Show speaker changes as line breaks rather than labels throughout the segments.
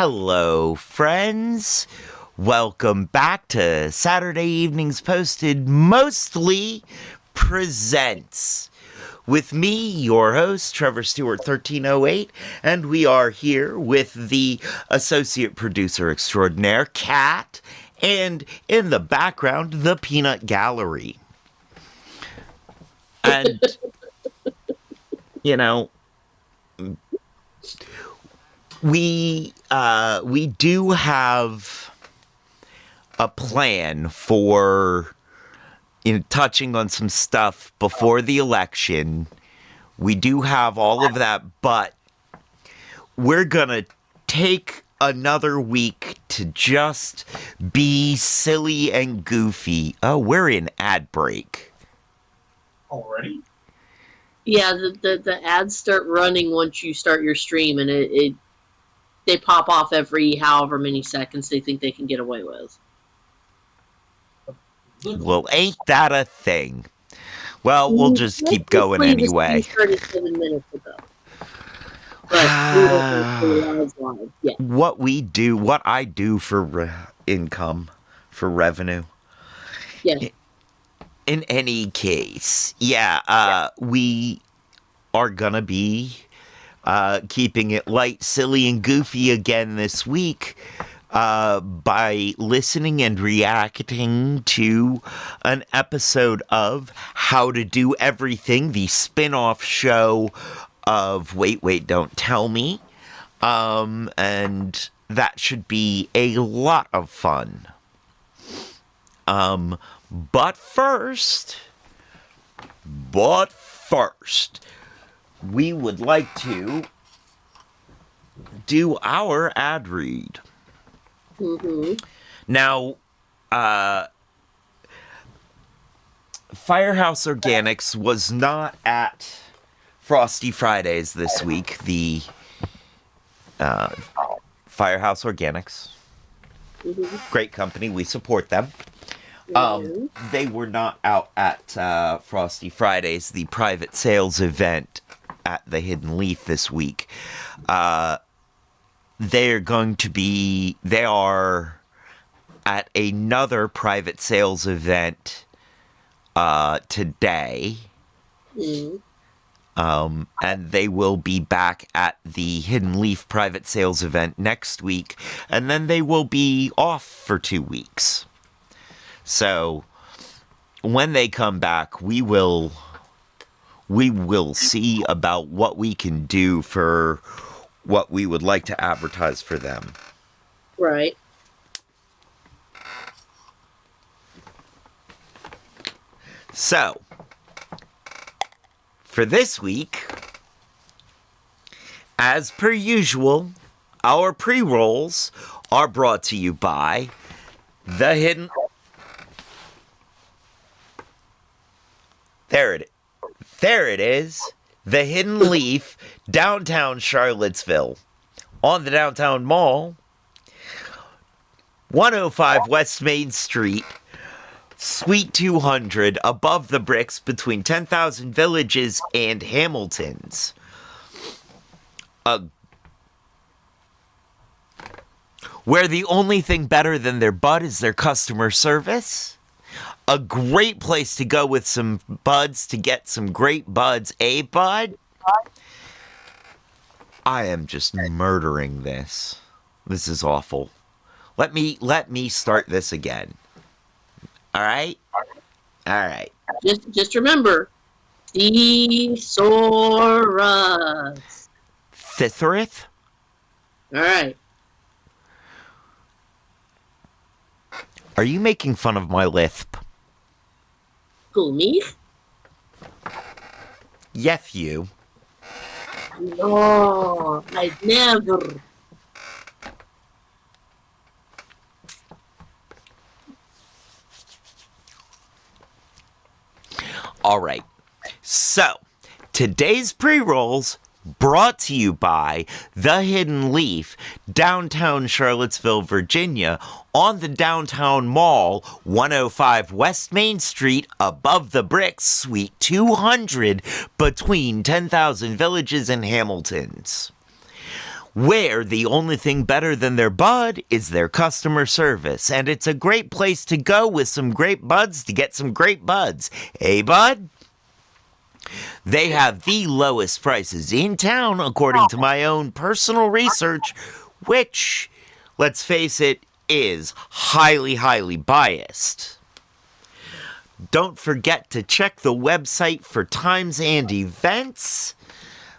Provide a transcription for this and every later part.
Hello, friends. Welcome back to Saturday Evenings Posted Mostly Presents. With me, your host, Trevor Stewart 1308, and we are here with the associate producer extraordinaire, Kat, and in the background, the Peanut Gallery. And, you know, we do have a plan for touching on some stuff before the election. We do have all of that, but we're gonna take another week to just be silly and goofy. Oh, we're in ad break
already.
Yeah, the ads start running once you start your stream, and they pop off every however many seconds they think they can get away with.
Well, ain't that a thing? Well, we'll just keep going anyway.
37 minutes ago.
What I do for income, for revenue.
Yeah.
In any case, we are gonna be keeping it light, silly, and goofy again this week by listening and reacting to an episode of How to Do Everything, the spin-off show of Wait, Don't Tell Me. And that should be a lot of fun. But first, we would like to do our ad read.
Mm-hmm.
Now, Firehouse Organics was not at Frosty Fridays this week. The Firehouse Organics, great company, we support them. They were not out at Frosty Fridays, the private sales event at the Hidden Leaf this week. They are at another private sales event today. And they will be back at the Hidden Leaf private sales event next week, and then they will be off for 2 weeks. So when they come back, we will see about what we can do for what we would like to advertise for them.
Right.
So, for this week, as per usual, our pre-rolls are brought to you by the Hidden... There it is. The Hidden Leaf, downtown Charlottesville. On the downtown mall, 105 West Main Street, Suite 200, above the bricks between 10,000 Villages and Hamilton's. Where the only thing better than their bud is their customer service. A great place to go with some buds to get some great buds. Eh, bud? I am just murdering this. This is awful. Let me start this again. All right? All right.
Just remember, thesaurus.
Thesaurus?
All right.
Are you making fun of my lisp?
Who, me?
Yes, you.
No, I'd never.
All right. So, today's pre-rolls brought to you by The Hidden Leaf, downtown Charlottesville, Virginia, on the downtown mall, 105 West Main Street, above the bricks, Suite 200, between 10,000 Villages and Hamilton's. where the only thing better than their bud is their customer service. And it's a great place to go with some great buds to get some great buds. Hey, bud? They have the lowest prices in town, according to my own personal research, which, let's face it, is highly, highly biased. Don't forget to check the website for times and events.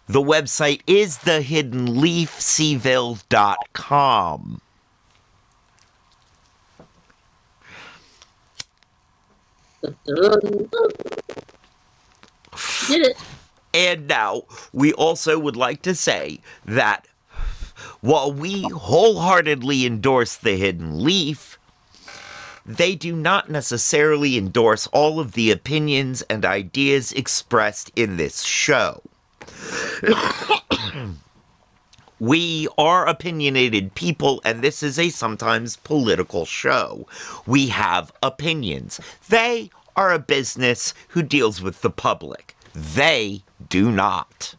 The website is thehiddenleafseville.com.
Did it.
And now, we also would like to say that while we wholeheartedly endorse the Hidden Leaf, they do not necessarily endorse all of the opinions and ideas expressed in this show. We are opinionated people, and this is a sometimes political show. We have opinions. They are a business who deals with the public. They do not.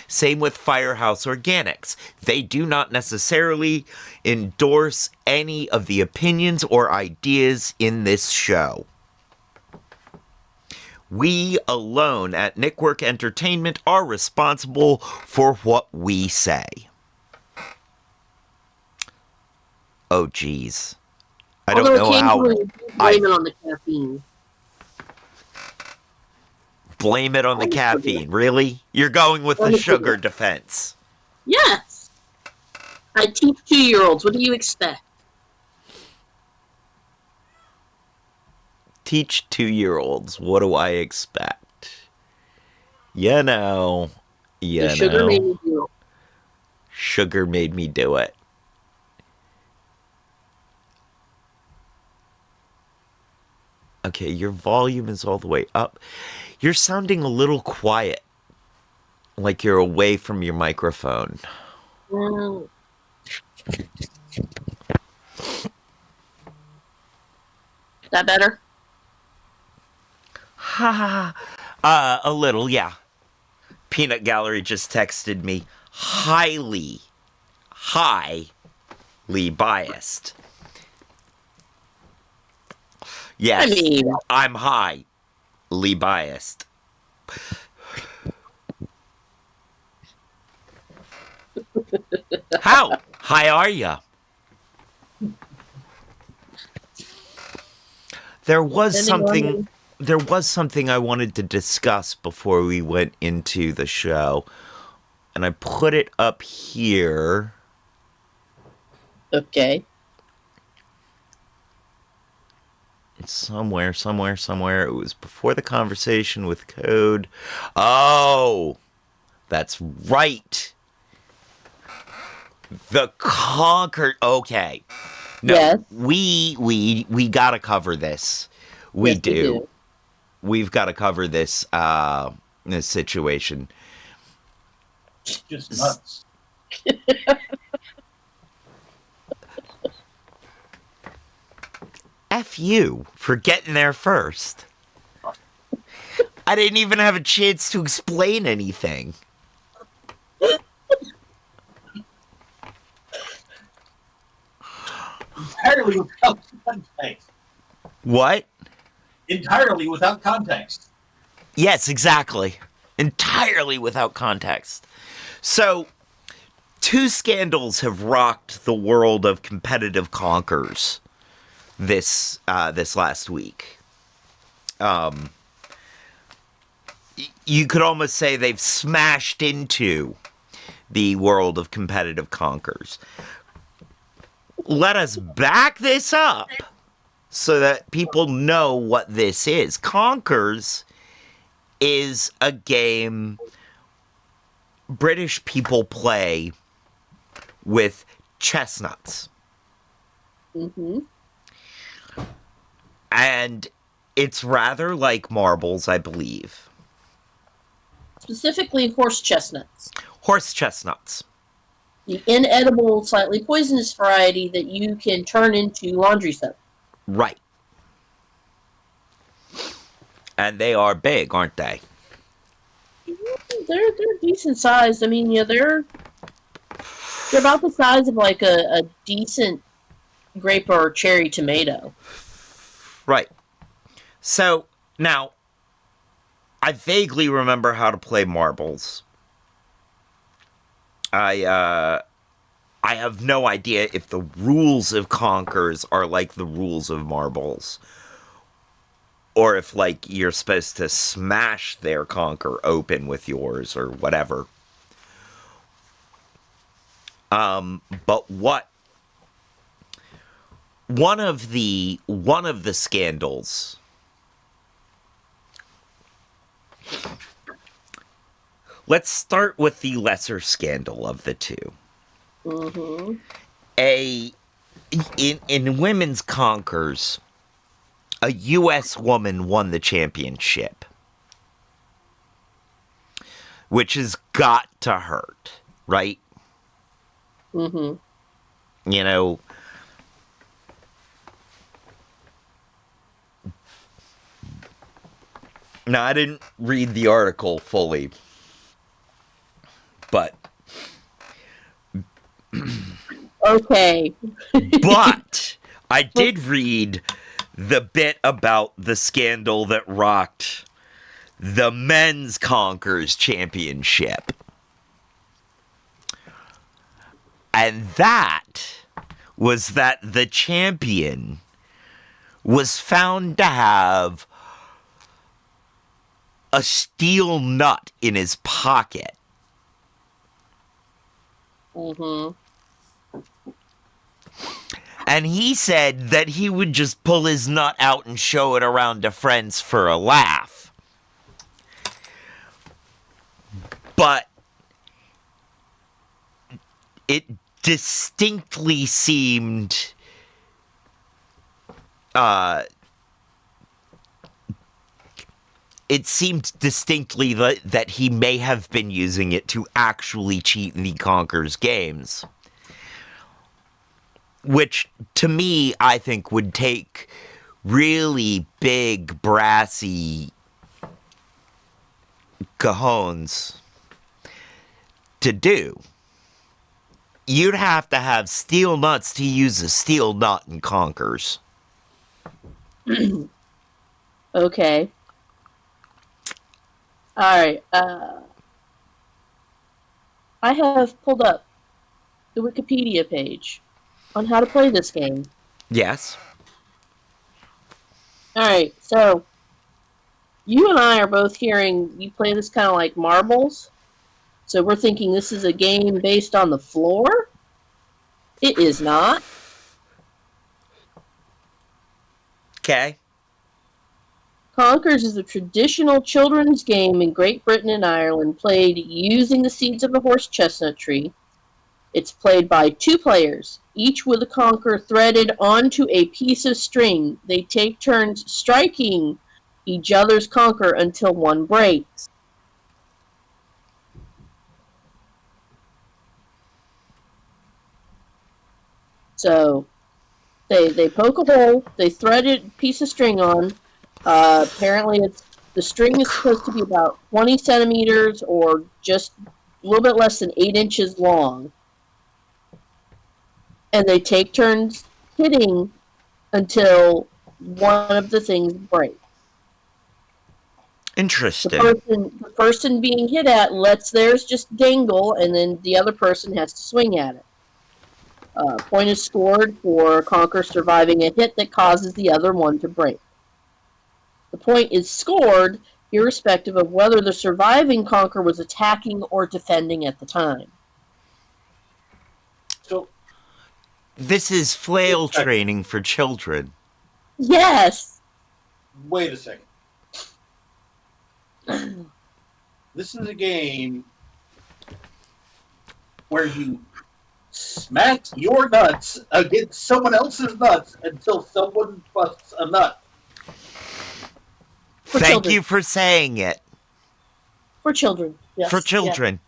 Same with Firehouse Organics. They do not necessarily endorse any of the opinions or ideas in this show. We alone at Nikwork Entertainment are responsible for what we say. Oh, geez. I don't know how.
Blame it on the caffeine.
Blame it on the caffeine. Really? You're going with the sugar defense.
Yes. I teach 2-year-olds. What do you expect?
Teach 2-year-olds. What do I expect? You know.
Sugar made me do it.
Sugar made me do it. Okay, your volume is all the way up. You're sounding a little quiet. Like you're away from your microphone.
That better?
A little, yeah. Peanut Gallery just texted me. Highly biased. Yes,
I mean,
I'm highly biased. How high are ya? There was something I wanted to discuss before we went into the show, and I put it up here.
Okay.
It's somewhere. It was before the conversation with Code. Oh, that's right. The Conquered. Okay. No,
yes.
we gotta cover this. We do. We've got to cover this this situation.
Just nuts.
F you for getting there first. I didn't even have a chance to explain anything.
Entirely without context.
What?
Entirely without context.
Yes, exactly. Entirely without context. So, 2 scandals have rocked the world of competitive conkers this last week. You could almost say they've smashed into the world of competitive conkers. Let us back this up so that people know what this is. Conkers is a game British people play with chestnuts.
Mm-hmm.
And it's rather like marbles, I believe.
Specifically horse chestnuts.
Horse chestnuts.
The inedible, slightly poisonous variety that you can turn into laundry soap.
Right. And they are big, aren't they?
They're decent sized. I mean, yeah, they're They're about the size of like a decent grape or cherry tomato.
Right. So, now, I vaguely remember how to play marbles. I have no idea if the rules of Conkers are like the rules of marbles. Or if, like, you're supposed to smash their Conker open with yours or whatever. But one of the scandals, let's start with the lesser scandal of the two.
Mm-hmm.
In women's Conkers, a U.S. woman won the championship, which has got to hurt, right?
Mm-hmm.
You know, now I didn't read the article fully, but
Okay.
but I did read the bit about the scandal that rocked the men's Conkers championship. And that was that the champion was found to have a steel nut in his pocket.
Mm-hmm.
And he said that he would just pull his nut out and show it around to friends for a laugh. But it distinctly seemed distinctly that he may have been using it to actually cheat in the Conkers games. Which, to me, I think would take really big, brassy cajones to do. You'd have to have steel nuts to use a steel nut in Conkers.
Okay. Alright, I have pulled up the Wikipedia page on how to play this game.
Yes.
Alright, so you and I are both hearing you play this kind of like marbles. So we're thinking this is a game based on the floor? It is not.
Okay.
Conkers is a traditional children's game in Great Britain and Ireland played using the seeds of a horse chestnut tree. It's played by two players, each with a conker threaded onto a piece of string. They take turns striking each other's conker until one breaks. So they poke a hole, they thread a piece of string on. Apparently, the string is supposed to be about 20 centimeters or just a little bit less than 8 inches long. And they take turns hitting until one of the things breaks.
Interesting.
The person being hit at lets theirs just dangle, and then the other person has to swing at it. Point is scored for a conker surviving a hit that causes the other one to break. The point is scored irrespective of whether the surviving conker was attacking or defending at the time.
So
This is flail training for children.
Yes!
wait a second. This is a game where you smack your nuts against someone else's nuts until someone busts a nut.
For
Thank
children.
you for saying it.
For children. Yes.
For children.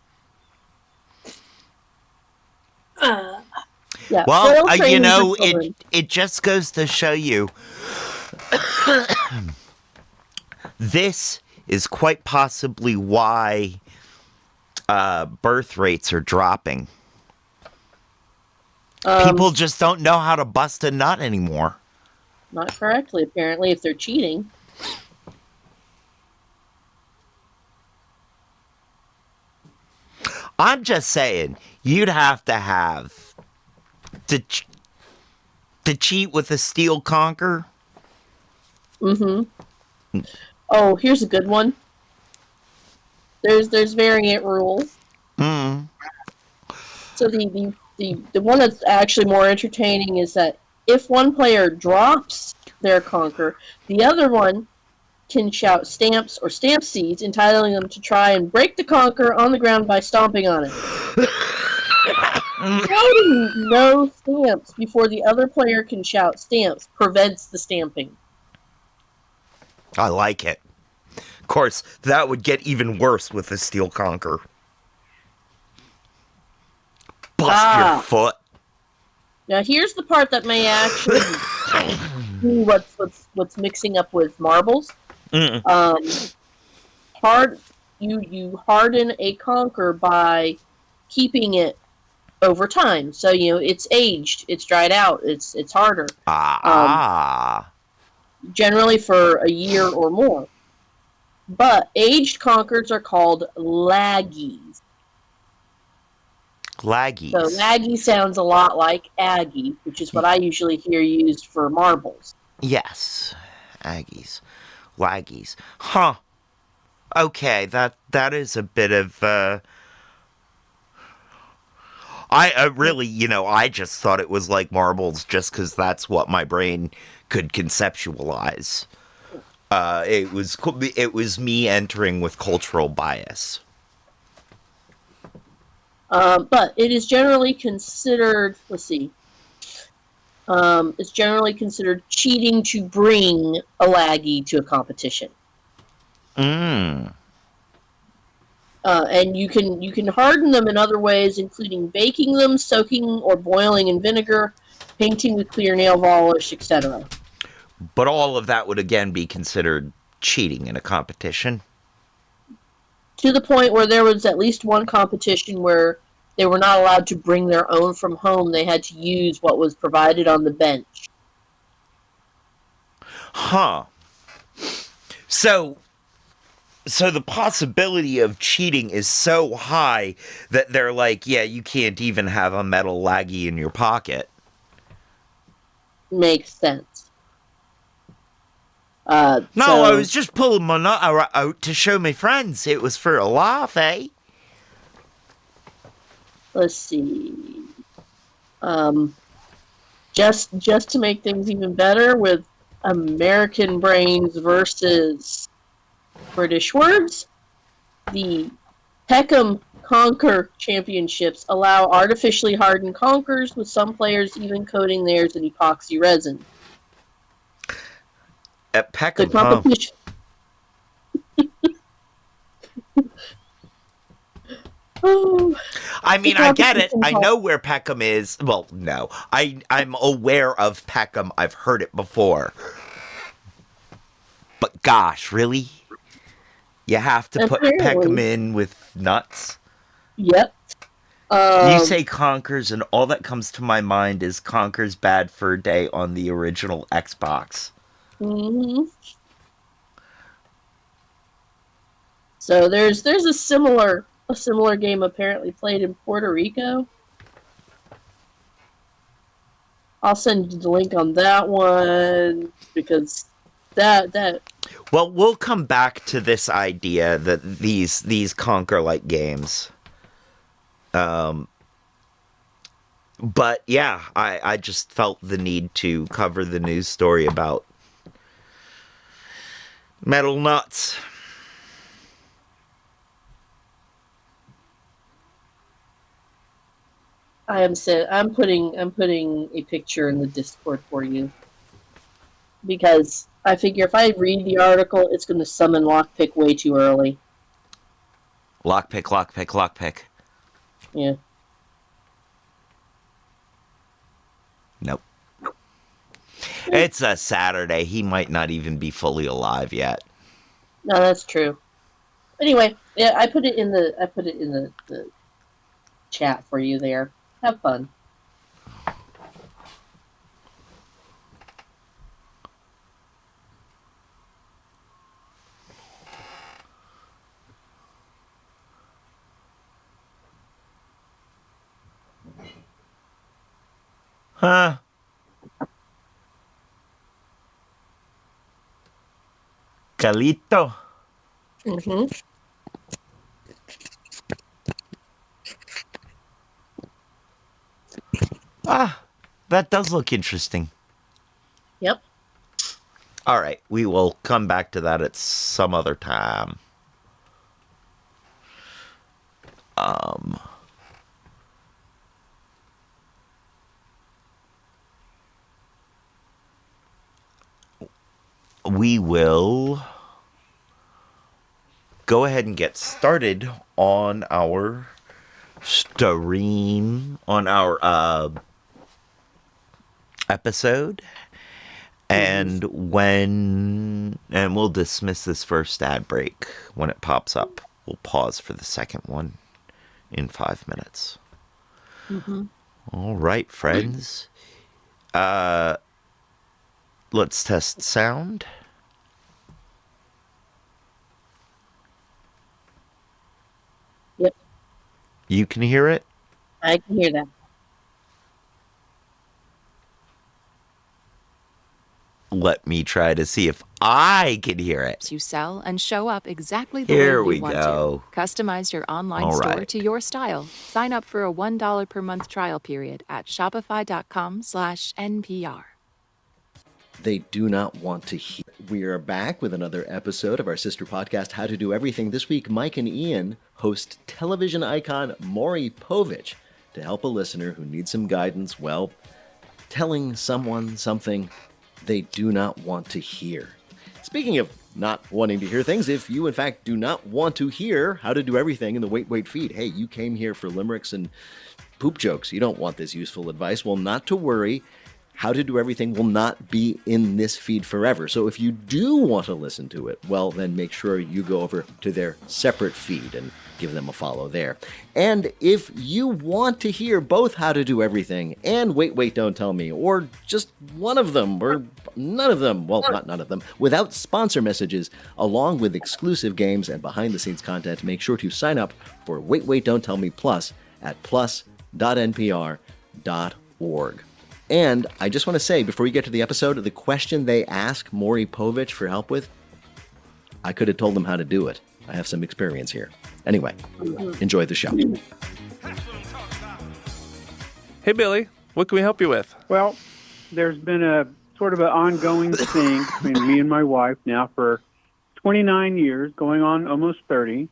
Yeah.
Well,
flail training for
it
children.
it just goes to show you this is quite possibly why birth rates are dropping. People just don't know how to bust a nut anymore.
Not correctly, apparently, if they're cheating.
I'm just saying, you'd have to cheat with a steel conker.
Mm-hmm. Oh, here's a good one. There's variant rules.
Mm.
So the one that's actually more entertaining is that if one player drops their conker, the other one can shout stamps or stamp seeds, entitling them to try and break the conker on the ground by stomping on it. Shouting no stamps before the other player can shout stamps prevents the stamping.
I like it. Of course, that would get even worse with the steel conker. Bust your foot.
Now here's the part that may actually be what's mixing up with marbles.
Mm.
You harden a conker by keeping it over time. So it's aged, it's dried out, it's harder. Generally for a year or more. But aged conkers are called laggies.
Laggies.
So laggy sounds a lot like Aggie, which is what I usually hear used for marbles.
Yes, Aggies, laggies. Huh. Okay, that is a bit of. I really, I just thought it was like marbles, just because that's what my brain could conceptualize. It was me entering with cultural bias.
But it is generally considered. Let's see. It's generally considered cheating to bring a laggy to a competition.
Mm.
And you can harden them in other ways, including baking them, soaking or boiling in vinegar, painting with clear nail varnish, etc.
But all of that would again be considered cheating in a competition.
To the point where there was at least one competition where they were not allowed to bring their own from home. They had to use what was provided on the bench.
Huh. So the possibility of cheating is so high that they're like, yeah, you can't even have a metal laggy in your pocket.
Makes sense.
No, I was just pulling my nut out to show my friends. It was for a laugh, eh?
Let's see. Just to make things even better, with American brains versus British words, the SEPmp Conquer Championships allow artificially hardened conkers, with some players even coating theirs in epoxy resin.
At
The
SEPmp.
competition.
I mean, I get it. I know where SEPmp is. Well, no. I'm aware of SEPmp. I've heard it before. But gosh, really? You have to put SEPmp in with nuts?
Yep.
You say Conkers, and all that comes to my mind is Conker's Bad Fur Day on the original Xbox.
Mm-hmm. So there's a similar game apparently played in Puerto Rico. I'll send you the link on that one because that.
Well, we'll come back to this idea that these Conker-like games. But yeah, I just felt the need to cover the news story about metal nuts.
I'm putting a picture in the Discord for you because I figure if I read the article, it's going to summon lockpick way too early.
Lockpick.
Yeah.
Nope. It's a Saturday. He might not even be fully alive yet.
No, that's true. Anyway, yeah, I put it in the chat for you there. Have fun.
Huh. Calito.
Mm-hmm.
Ah, that does look interesting.
Yep.
All right, we will come back to that at some other time. We will go ahead and get started on our stream, on our episode. And and we'll dismiss this first ad break when it pops up. We'll pause for the second one in 5 minutes.
Mm-hmm.
All right, friends. Let's test sound.
Yep.
You can hear it?
I can hear that.
Let me try to see if I can hear it.
You sell and show up exactly the
Here
way
we
you want
go.
to. Customize your online
All
store
right.
to your style. Sign up for a $1 per month trial period at shopify.com/NPR.
They do not want to hear. We are back with another episode of our sister podcast, How to Do Everything. This week, Mike and Ian host television icon Maury Povich to help a listener who needs some guidance, well, telling someone something they do not want to hear. Speaking of not wanting to hear things, if you in fact do not want to hear How to Do Everything in the Wait feed, hey, you came here for limericks and poop jokes. You don't want this useful advice. Well, not to worry. How to Do Everything will not be in this feed forever. So if you do want to listen to it, well, then make sure you go over to their separate feed and give them a follow there. And if you want to hear both How to Do Everything and Wait, Don't Tell Me, or just one of them, or none of them, well, not none of them, without sponsor messages, along with exclusive games and behind-the-scenes content, make sure to sign up for Wait, Don't Tell Me Plus at plus.npr.org. And I just want to say, before you get to the episode, the question they ask Maury Povich for help with, I could have told them how to do it. I have some experience here. Anyway, enjoy the show.
Hey, Billy, what can we help you with?
Well, there's been a sort of an ongoing thing between me and my wife now for 29 years, going on almost 30,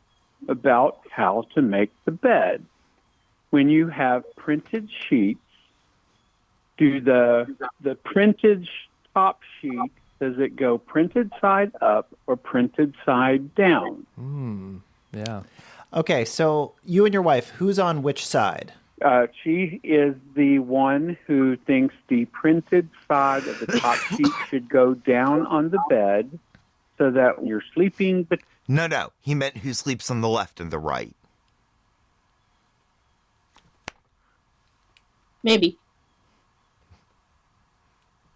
about how to make the bed. When you have printed sheets, do the printed top sheet, does it go printed side up or printed side down?
Yeah.
Okay, so you and your wife, who's on which side?
She is the one who thinks the printed side of the top sheet should go down on the bed so that when you're sleeping...
No. He meant who sleeps on the left and the right.
Maybe.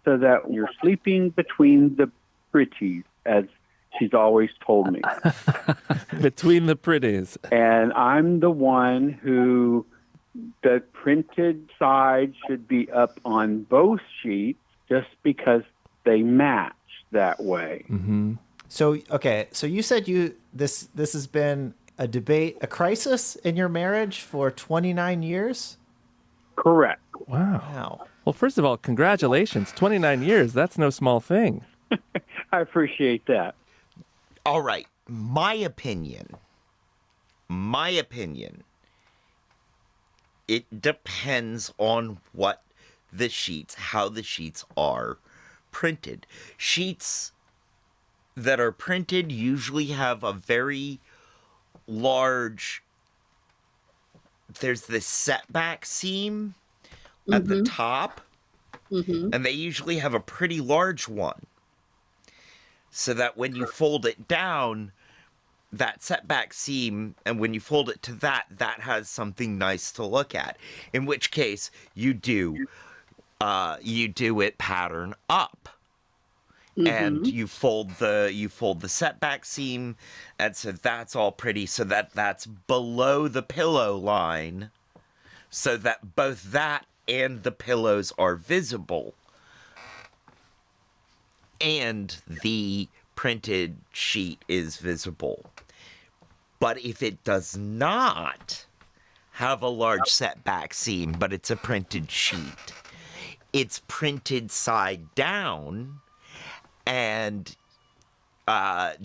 So that when you're sleeping between the pretties, as she's always told me.
Between the pretties.
And I'm the one who the printed side should be up on both sheets just because they match that way.
Mm-hmm.
So, okay, so you said this has been a debate, a crisis in your marriage for 29 years?
Correct.
Wow.
Wow.
Well, first of all, congratulations. 29 years. That's no small thing.
I appreciate that.
All right. My opinion, it depends on how the sheets are printed. Sheets that are printed usually have a very large, there's this setback seam at the top, and they usually have a pretty large one. So that when you fold it down, that setback seam, and when you fold it to that has something nice to look at. In which case, you do it pattern up. And you fold the setback seam, and so that's all pretty, so that's below the pillow line, so that both that and the pillows are visible, and the printed sheet is visible. But if it does not have a large setback seam, but it's a printed sheet, it's printed side down and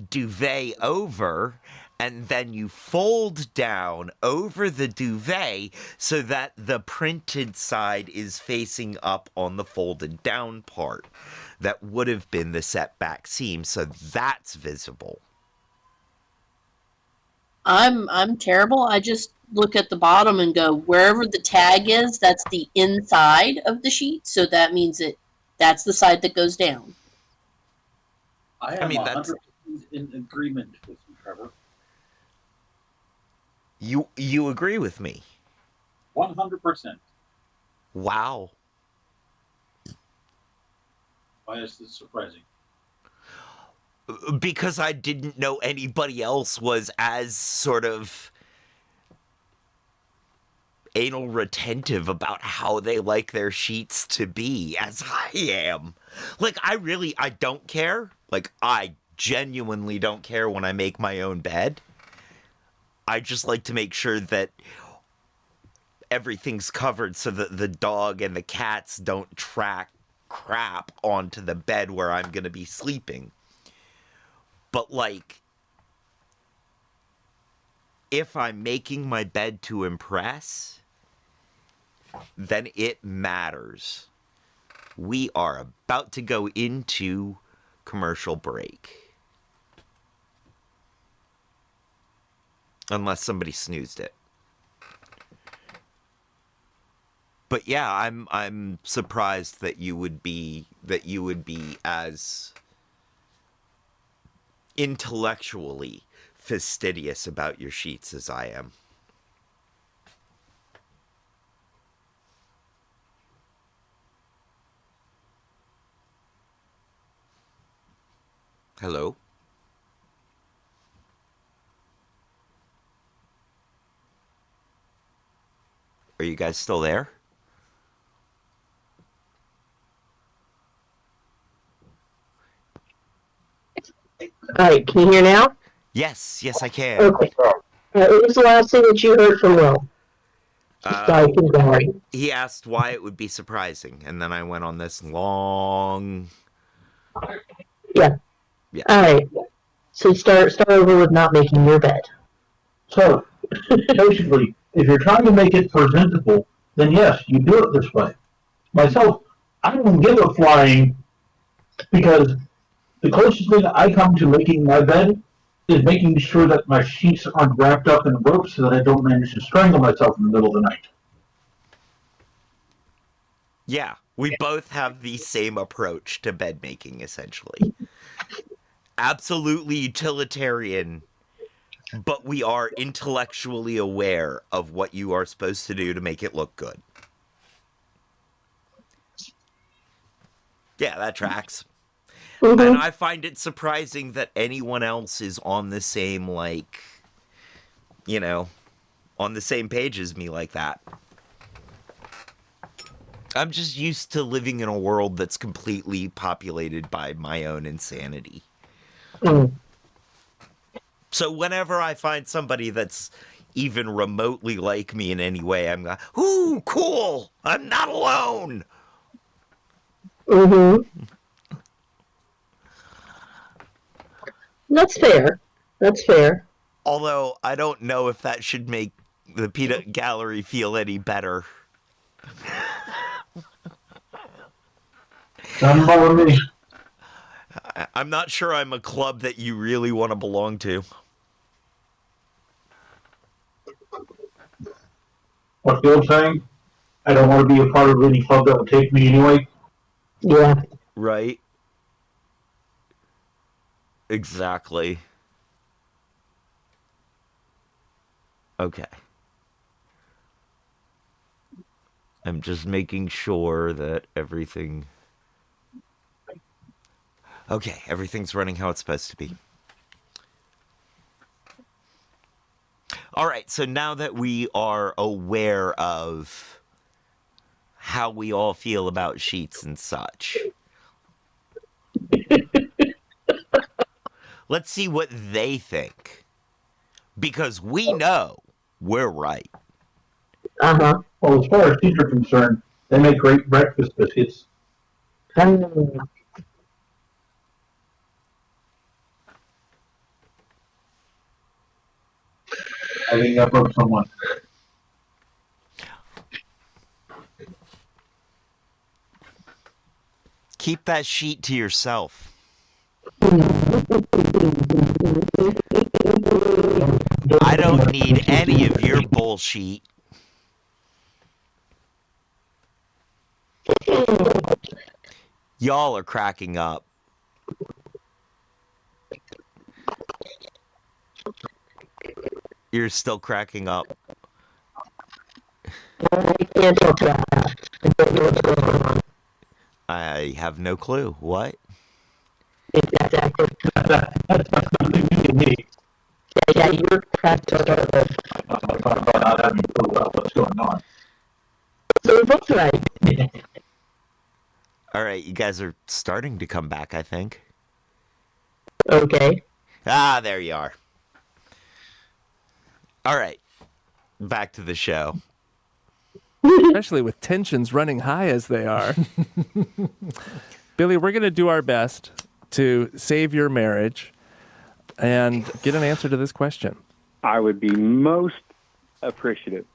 duvet over, and then you fold down over the duvet so that the printed side is facing up on the folded down part that would have been the setback seam, so that's visible.
I'm terrible. I just look at the bottom and go, wherever the tag is, that's the inside of the sheet, so that means that's the side that goes down.
I am
that's
100% in agreement with you, Trevor.
you agree with me?
100%.
Wow.
Why is this surprising?
Because I didn't know anybody else was as sort of anal retentive about how they like their sheets to be as I am. Like, I don't care. Like, I genuinely don't care when I make my own bed. I just like to make sure that everything's covered so that the dog and the cats don't track crap onto the bed where I'm going to be sleeping. But, like, if I'm making my bed to impress, then it matters. We are about to go into commercial break. Unless somebody snoozed it. But yeah, I'm surprised that you would be as intellectually fastidious about your sheets as I am. Hello? Are you guys still there?
All right, can you hear now?
Yes, I can.
Okay. What was the last thing that you heard from Will?
He asked why it would be surprising, and then I went on this long...
Yeah.
Yeah.
All right. So start over with not making your bed.
So, basically, if you're trying to make it presentable, then yes, you do it this way. Myself, I don't give a flying because the closest thing I come to making my bed is making sure that my sheets aren't wrapped up in ropes so that I don't manage to strangle myself in the middle of the night.
Yeah, we both have the same approach to bed making, essentially. Absolutely utilitarian, but we are intellectually aware of what you are supposed to do to make it look good. Yeah, that tracks.
Mm-hmm.
And I find it surprising that anyone else is on the same, like, you know, on the same page as me like that. I'm just used to living in a world that's completely populated by my own insanity.
Mm.
So whenever I find somebody that's even remotely like me in any way, I'm like, ooh, cool! I'm not alone!
Mm-hmm. That's fair. That's fair.
Although, I don't know if that should make the Peanut Gallery feel any better.
Doesn't bother me.
I'm not sure I'm a club that you really want to belong to.
What's the old saying? I don't want to be a part of any club that would take me anyway.
Yeah.
Right? Exactly. Okay. I'm just making sure that everything... Okay, everything's running how it's supposed to be. All right, so now that we are aware of how we all feel about sheets and such. Let's see what they think. Because we know we're right.
Uh-huh.
Well, as far as sheets are concerned, they make great breakfast biscuits. I think I broke someone.
Keep that sheet to yourself. I don't need any of your bullshit. Y'all are cracking up. You're still cracking up.
I can't talk to that. I don't know what's going on.
I have no clue. What?
That's active.
That's nothing new to me.
Yeah, you're cracked up.
Not having a clue about what's going on.
So we're both right.
All right, you guys are starting to come back, I think.
Okay.
Ah, there you are. All right, back to the show.
Especially with tensions running high as they are. Billy, we're going to do our best to save your marriage and get an answer to this question.
I would be most appreciative.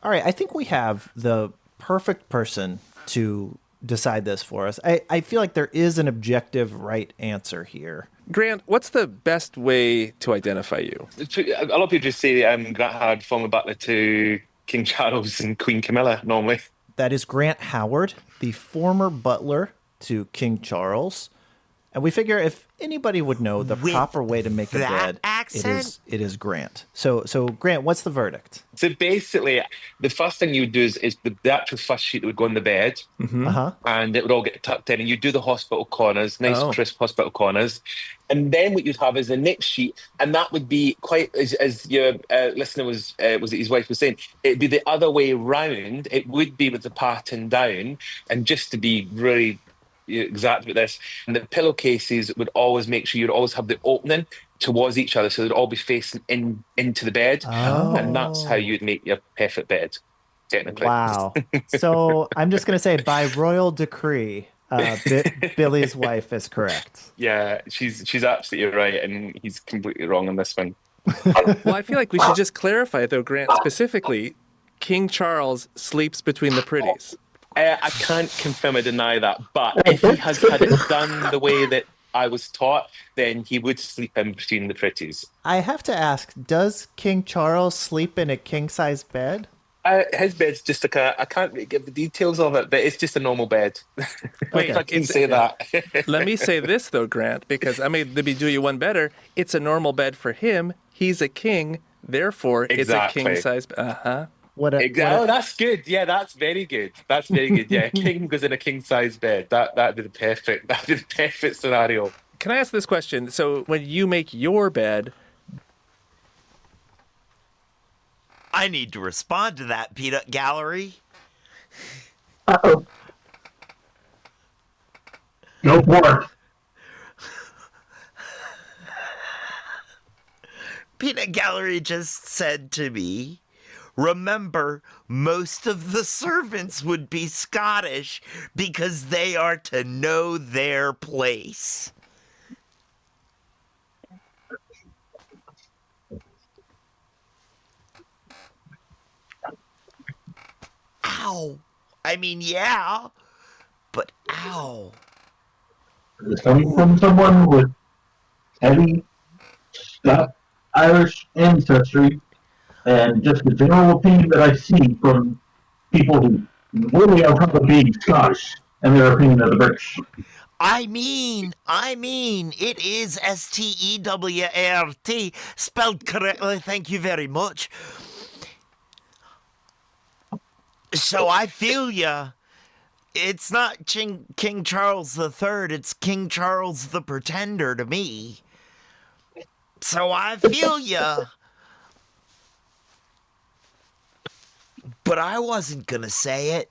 All right, I think we have the perfect person to decide this for us. I feel like there is an objective right answer here.
Grant, what's the best way to identify you?
A lot of people just say Grant Howard, former butler to King Charles and Queen Camilla, normally.
That is Grant Howard, the former butler to King Charles. And we figure if anybody would know the
With
proper way to make a
that
bed,
accent?
it is Grant. So Grant, what's the verdict?
So basically, the first thing you would do is the actual first sheet that would go on the bed,
Uh-huh.
and it would all get tucked in, and you do the hospital corners, nice
Oh.
crisp hospital corners. And then what you'd have is the next sheet, and that would be quite, as your listener was it his wife was saying, it'd be the other way round. It would be with the pattern down, and just to be really exact with this, and the pillowcases would always make sure you'd always have the opening towards each other, so they'd all be facing into the bed, and that's how you'd make your perfect bed, technically.
Wow. So I'm just going to say, by royal decree, Billy's wife is correct.
Yeah, she's absolutely right, and he's completely wrong on this one.
Well, I feel like we should just clarify, though, Grant, specifically, King Charles sleeps between the pretties.
I can't confirm or deny that, but if he has had it done the way that I was taught, then he would sleep in between the pretties.
I have to ask, does King Charles sleep in a king-size bed?
His bed's just like I can't really give the details of it, but it's just a normal bed.
Okay.
If I can say that.
Let me say this, though, Grant, because I may maybe do you one better. It's a normal bed for him. He's a king. Therefore,
Exactly.
it's a king-size bed. Uh-huh.
Oh, that's good. Yeah, that's very good. That's very good. Yeah, a king goes in a king-size bed. That'd be the perfect scenario.
Can I ask this question? So when you make your bed,
I need to respond to that, Peanut Gallery.
Uh-oh.
Go for it.
Peanut Gallery just said to me, remember, most of the servants would be Scottish because they are to know their place. Ow. I mean, yeah, but ow.
It's coming from someone with heavy Irish ancestry, and just the general opinion that I see from people who really are probably being Scottish and their opinion of the British.
I mean, it is STEWART, spelled correctly, thank you very much. So I feel ya. It's not King Charles III, it's King Charles the Pretender to me. So I feel ya. But I wasn't gonna say it.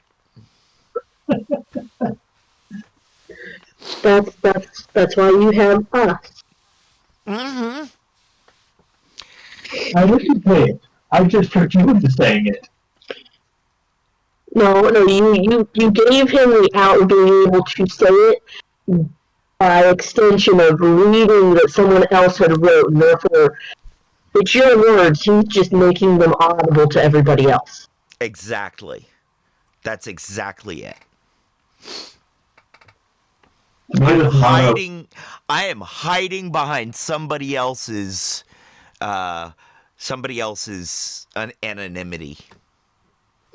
That's why you have us.
Mm-hmm.
I listen to it. I just heard you into saying it.
No, you gave him the out of being able to say it by extension of reading that someone else had wrote, and therefore it's your words. He's just making them audible to everybody else.
Exactly. That's exactly it.
I
am hiding behind somebody else's anonymity.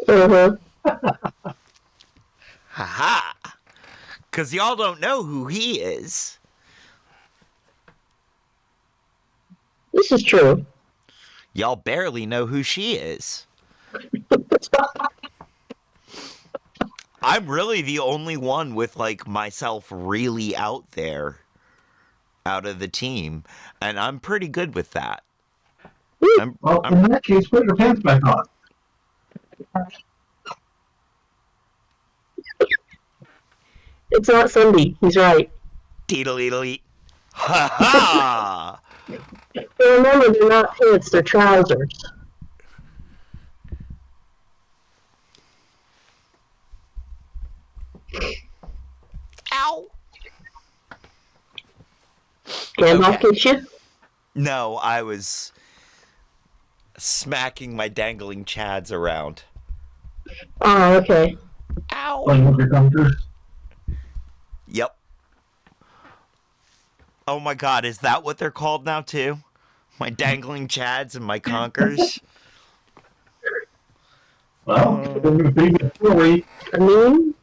Uh-huh.
Haha. Cause y'all don't know who he is.
This is true.
Y'all barely know who she is. I'm really the only one with, like, myself really out there out of the team, and I'm pretty good with that.
In that case, put your pants back on.
It's not Cindy. He's right.
Deedle-eedle-eat. Ha-ha!
Remember, they're not pants, they're trousers.
Ow!
Gandalf gets you?
No, I was smacking my dangling chads around.
Oh, okay.
Ow!
Playing with your counters.
Yep. Oh my god, is that what they're called now, too? My dangling chads and my conkers?
Well,
I mean,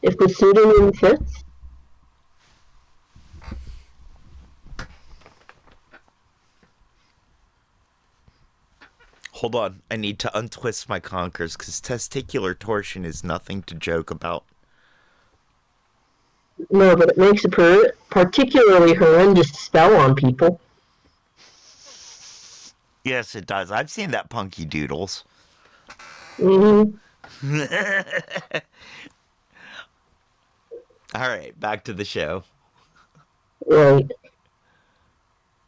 if the pseudonym fits.
Hold on, I need to untwist my conkers, because testicular torsion is nothing to joke about.
No, but it makes a particularly horrendous spell on people.
Yes, it does. I've seen that Punky Doodles.
Mm-hmm.
All right, back to the show.
Right.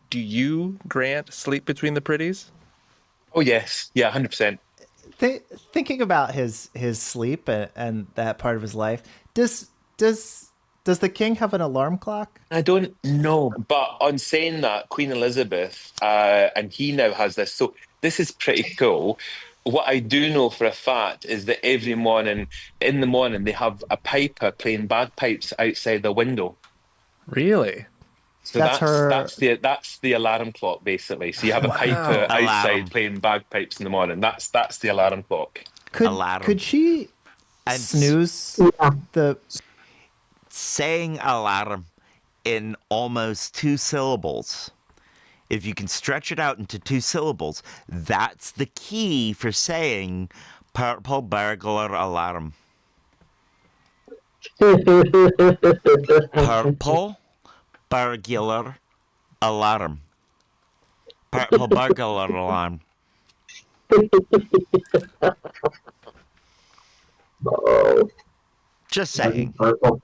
Do you, Grant, sleep between the pretties?
Oh, yes. Yeah, 100%.
Thinking about his sleep and that part of his life, does the king have an alarm clock?
I don't know, but on saying that, Queen Elizabeth, and he now has this, so this is pretty cool. What I do know for a fact is that every morning, in the morning, they have a piper playing bagpipes outside the window.
Really?
So that's the alarm clock, basically. So you have a piper outside playing bagpipes in the morning. That's the alarm clock.
Could she snooze the
saying alarm in almost 2 syllables? If you can stretch it out into 2 syllables, that's the key for saying purple burglar alarm. Purple burglar alarm. Purple burglar alarm. Just saying.
Purple.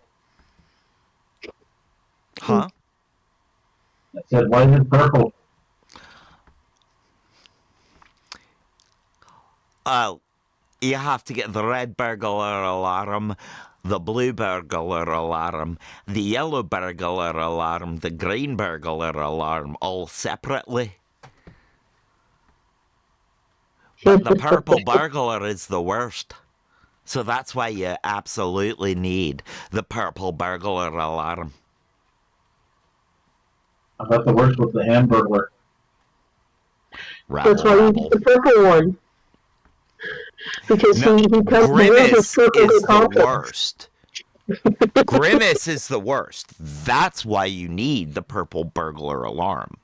Huh?
I said, why is it purple?
You have to get the red burglar alarm, the blue burglar alarm, the yellow burglar alarm, the green burglar alarm, all separately. But the purple burglar is the worst. So that's why you absolutely need the purple burglar alarm.
I thought the worst was the Hamburglar.
That's why you get the purple one. Because
No,
he comes
Grimace
with
is the
confidence.
worst. Grimace is the worst. That's why you need the purple burglar alarm.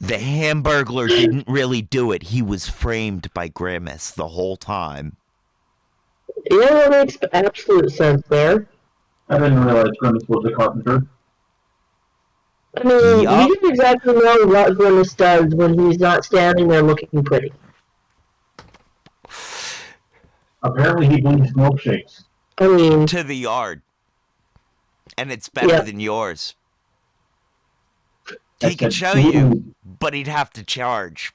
The Hamburglar didn't really do it. He was framed by Grimace the whole time.
Yeah, that makes absolute sense there.
I didn't realize Grimace was a carpenter.
I mean,
Yup.
we didn't exactly know what Grimace does when he's not standing there looking pretty.
Apparently, he brings milkshakes.
I mean,
To the yard. And it's better
yeah.
than yours.
I
He could
said,
show you,
"Ooh."
but he'd have to charge.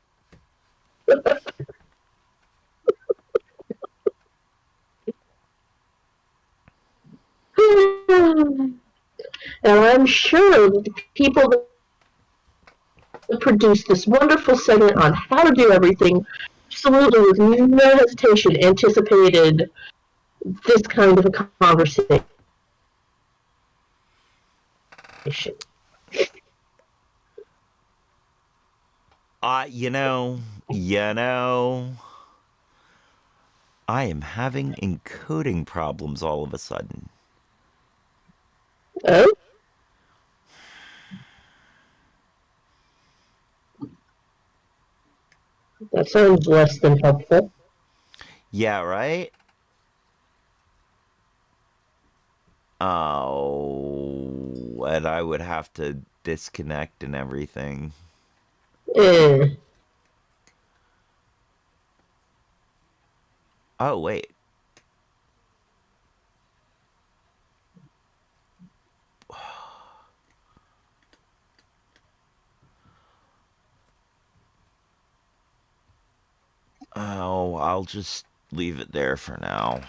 And I'm sure that the people that produced this wonderful segment on how to do everything absolutely with no hesitation anticipated this kind of a conversation.
You know, I am having encoding problems all of a sudden.
Oh? That sounds less than helpful.
Yeah, right? Oh, and I would have to disconnect and everything. Oh, wait. Oh, I'll just leave it there for now.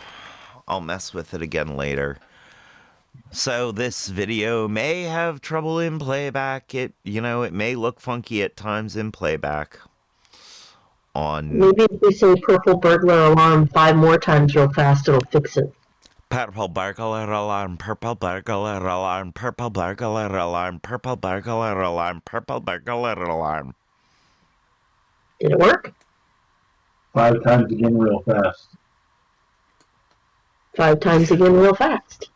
I'll mess with it again later. So this video may have trouble in playback. It may look funky at times in playback.
Maybe if we say purple burglar alarm 5 more times real fast, it'll fix it.
Purple burglar alarm, purple burglar alarm, purple burglar alarm, purple burglar alarm, purple burglar alarm.
Did it work?
5 times again real fast.
5 times again real fast.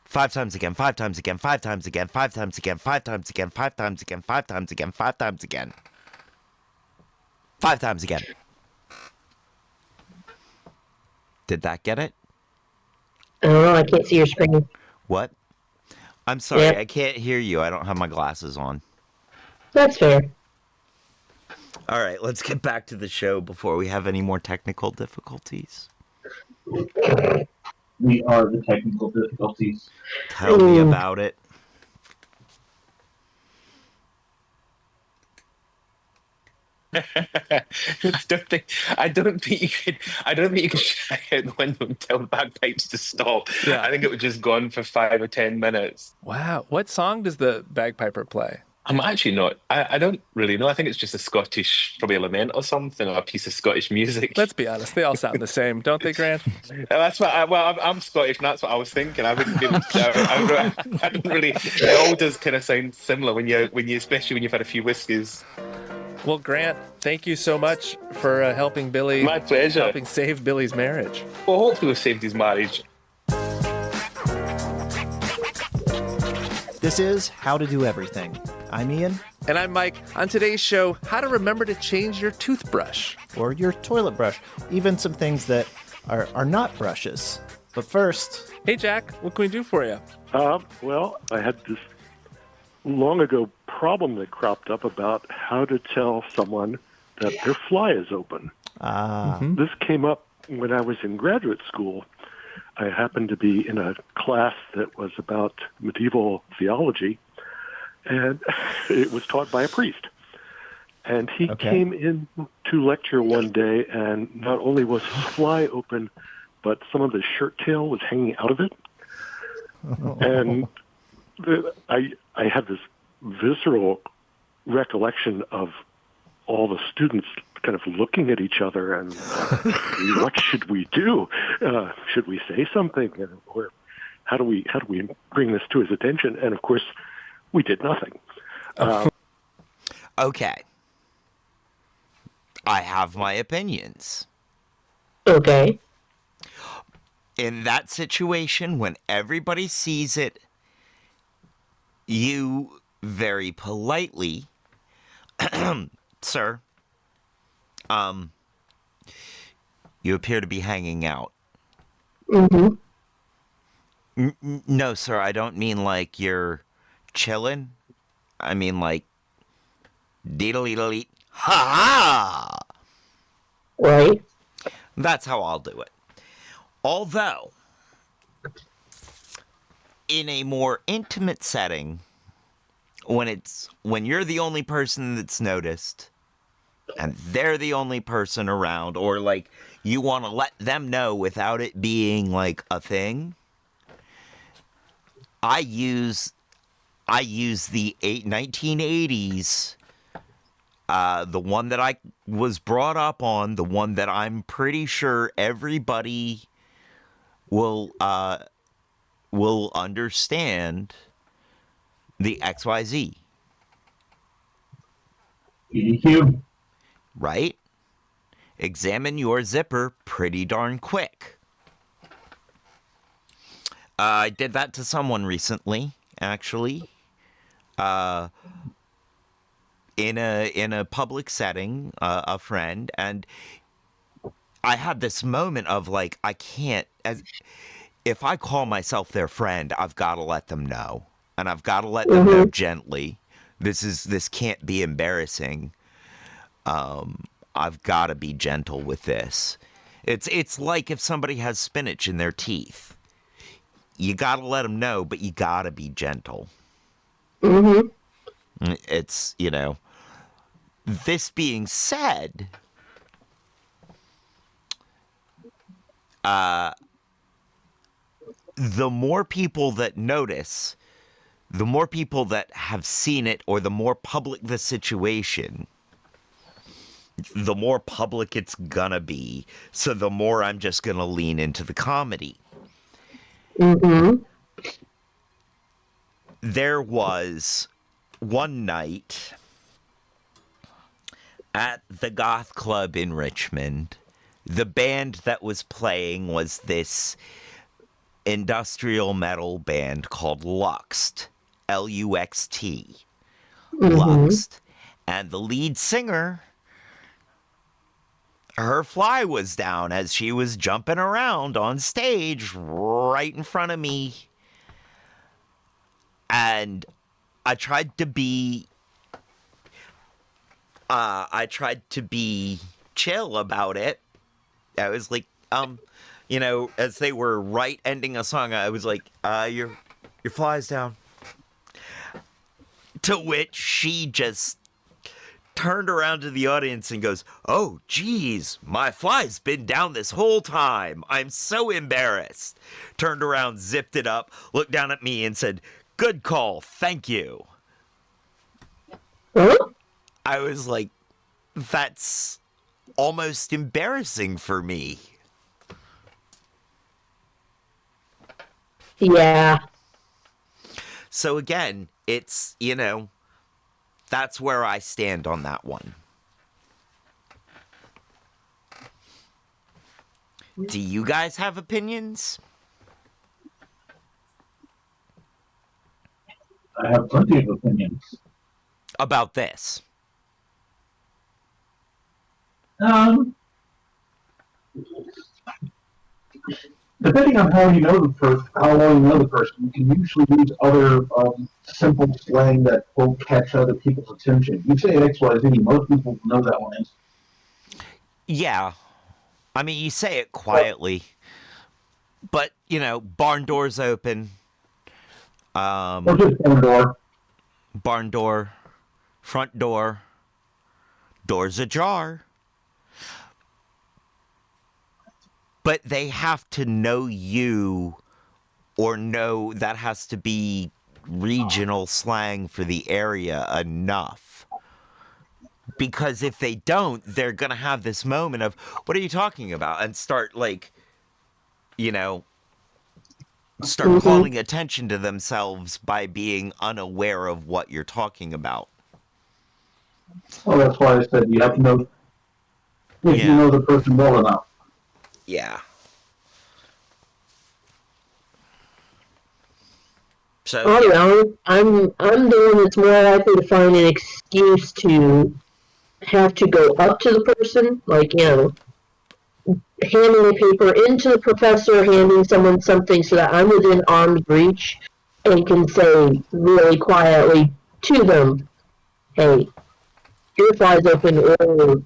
5 times again, 5 times again, 5 times again, 5 times again, 5 times again, 5 times again, 5 times again, 5 times again. 5 times again. Did that get it?
I don't know, I can't see your screen.
What? I'm sorry,
Yep.
I can't hear you. I don't have my glasses on.
That's fair.
All right, let's get back to the show before we have any more technical difficulties.
We are the technical difficulties.
Tell me about it.
I don't think you could shut out the window and tell bagpipes to stop.
Yeah.
I think it would just go on for 5 or 10 minutes.
Wow. What song does the bagpiper play?
I'm actually not. I don't really know. I think it's just a Scottish, probably a lament or something, or a piece of Scottish music.
Let's be honest. They all sound the same, don't they, Grant?
That's what. I'm Scottish, and that's what I was thinking. I wouldn't be able to. I don't really. It all does kind of sound similar when you, especially when you've had a few whiskeys.
Well, Grant, thank you so much for helping Billy.
My pleasure.
Helping save Billy's marriage.
Well, hopefully we've saved his marriage.
This is How to Do Everything. I'm Ian.
And I'm Mike. On today's show, how to remember to change your toothbrush.
Or your toilet brush. Even some things that are not brushes. But first...
Hey, Jack, what can we do for you?
Well, I had this long ago problem that cropped up about how to tell someone that their fly is open. This came up when I was in graduate school. I happened to be in a class that was about medieval theology, and it was taught by a priest. And he came in to lecture one day, and not only was his fly open, but some of the shirt tail was hanging out of it. And I had this visceral recollection of all the students kind of looking at each other and what should we do? Should we say something? Or how do we bring this to his attention? And of course, we did nothing.
Okay. I have my opinions.
Okay.
In that situation, when everybody sees it, you very politely, sir, you appear to be hanging out.
Mm-hmm.
No, sir, I don't mean like you're chilling. I mean, like, deedle-eedle-eat, ha-ha!
Right.
That's how I'll do it. Although, in a more intimate setting, when you're the only person that's noticed, and they're the only person around, or like you want to let them know without it being like a thing, I use the 1980s, the one that I was brought up on, the one that I'm pretty sure everybody will understand, the XYZ.
EDQ.
Right? Examine your zipper pretty darn quick. I did that to someone recently, actually. In a public setting, a friend, and I had this moment of like, I can't, if I call myself their friend, I've got to let them know, and I've got to let them know gently. This can't be embarrassing. I've got to be gentle with this. It's like if somebody has spinach in their teeth. You got to let them know, but you got to be gentle. It's, this being said, the more people that notice, the more people that have seen it, or the more public the situation, the more public it's gonna be. So the more I'm just gonna lean into the comedy. There was one night at the Goth Club in Richmond. The band that was playing was this industrial metal band called Luxt. L-U-X-T. Luxt. And the lead singer, her fly was down as she was jumping around on stage right in front of me. And I tried to be chill about it. I was like, as they were ending a song, I was like, your fly's down. To which she just turned around to the audience and goes, "Oh, geez, my fly's been down this whole time. I'm so embarrassed." Turned around, zipped it up, looked down at me and said, "Good call, thank you." I was like, that's almost embarrassing for me.
Yeah.
So again, it's, that's where I stand on that one. Do you guys have opinions?
I have plenty of opinions.
About this?
Depending on how you know the person, how well you know the person, you can usually use other simple slang that will catch other people's attention. You say XYZ, most people know that one is.
Yeah. I mean, you say it quietly. But, barn door's open.
Or just barn door.
Barn door. Front door. Door's ajar. But they have to know you, or know that has to be regional slang for the area enough. Because if they don't, they're going to have this moment of, what are you talking about? And start calling attention to themselves by being unaware of what you're talking about.
Well, that's why I said you have to know if you know the person well enough.
Yeah. So
I don't know. I'm the one that's more likely to find an excuse to have to go up to the person, like, handing the paper into the professor, handing someone something so that I'm within arm's reach and can say really quietly to them, hey, your fly's open, or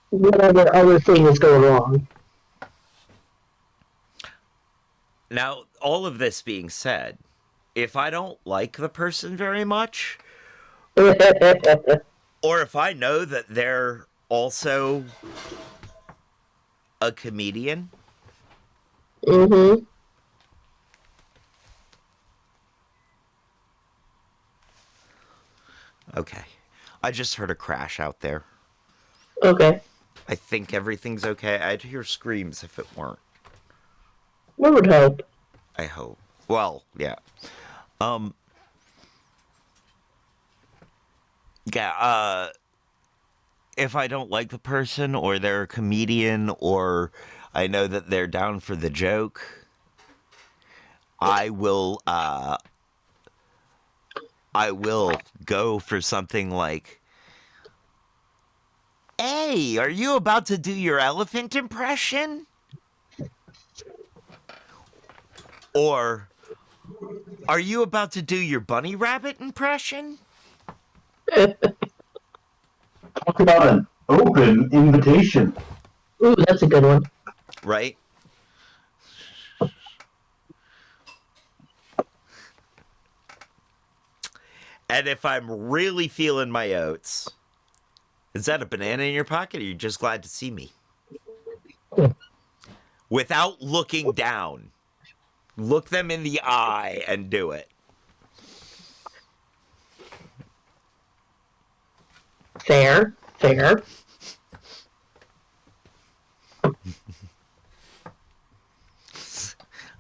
whatever other thing is going wrong.
Now, all of this being said, if I don't like the person very much, or if I know that they're also a comedian,
Mm-hmm.
okay. I just heard a crash out there.
Okay.
I think everything's okay. I'd hear screams if it weren't.
One would hope.
I hope. Well, yeah. Yeah, if I don't like the person, or they're a comedian, or I know that they're down for the joke, I will go for something like, hey, are you about to do your elephant impression? Or, are you about to do your bunny rabbit impression?
Talk about an open invitation.
Ooh, that's a good one.
Right? And if I'm really feeling my oats, is that a banana in your pocket, or are you just glad to see me? Without looking down. Look them in the eye and do it.
Fair.
I'm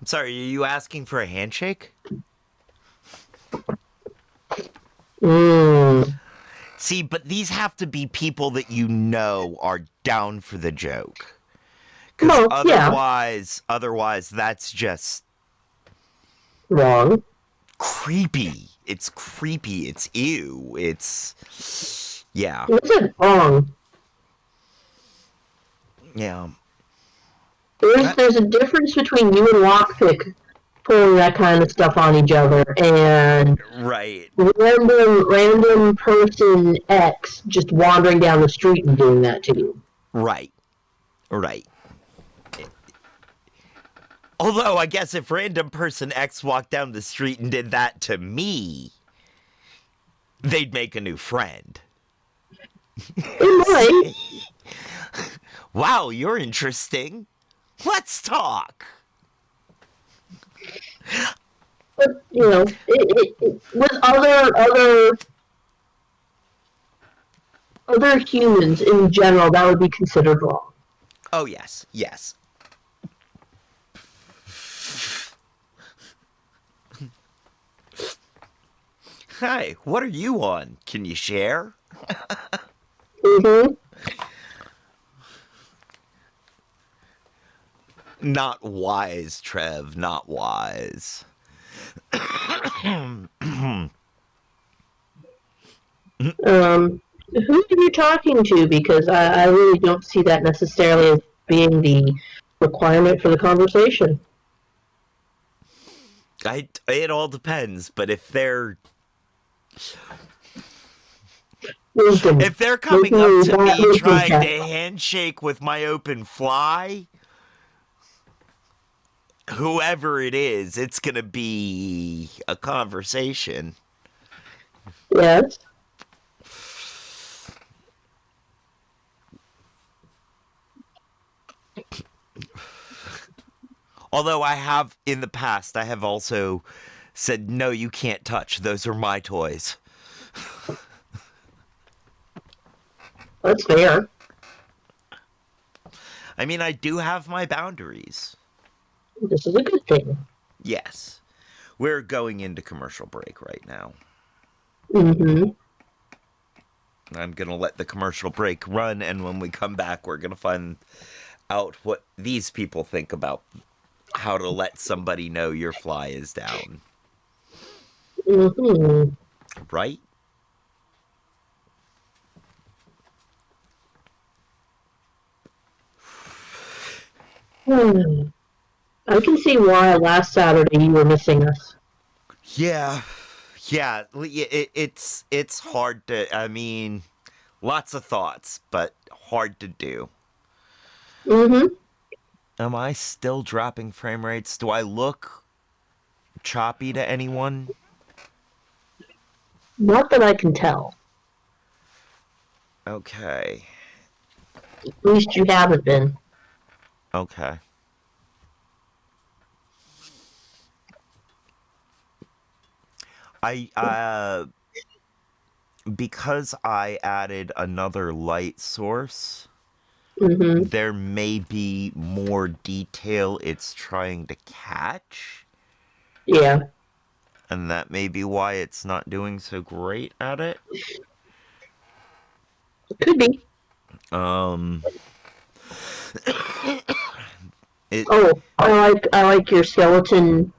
sorry, are you asking for a handshake? See, but these have to be people that you know are down for the joke. Because otherwise, that's just
wrong.
Creepy. It's creepy. It's ew. It's yeah.
Listen, wrong.
Yeah.
There's a difference between you and Lockpick pulling that kind of stuff on each other and
right.
random person X just wandering down the street and doing that to you.
Right. Although, I guess if random person X walked down the street and did that to me, they'd make a new friend.
They might.
Wow, you're interesting. Let's talk.
But, you know, with other humans in general, that would be considered wrong.
Oh, yes. Hi, what are you on? Can you share?
Mm-hmm.
Not wise, Trev, not wise.
Who are you talking to? Because I really don't see that necessarily as being the requirement for the conversation.
It all depends, but if they're coming up to me trying to handshake with my open fly, whoever it is, it's gonna be a conversation.
Yes.
Although in the past, I have also said, no, you can't touch. Those are my toys.
That's fair.
I mean, I do have my boundaries.
This is a good thing.
Yes. We're going into commercial break right now.
Mm-hmm.
I'm going to let the commercial break run, and when we come back, we're going to find out what these people think about how to let somebody know your fly is down.
Mm-hmm.
Right?
I can see why last Saturday you were missing us.
Yeah. Yeah, it's hard to, I mean, lots of thoughts, but hard to do.
Mm-hmm.
Am I still dropping frame rates? Do I look choppy to anyone?
Not that I can tell.
Okay.
At least you haven't been.
Okay. Because I added another light source,
Mm-hmm.
there may be more detail it's trying to catch.
Yeah.
And that may be why it's not doing so great at it.
Could be.
Um, it,
Oh, I like your skeleton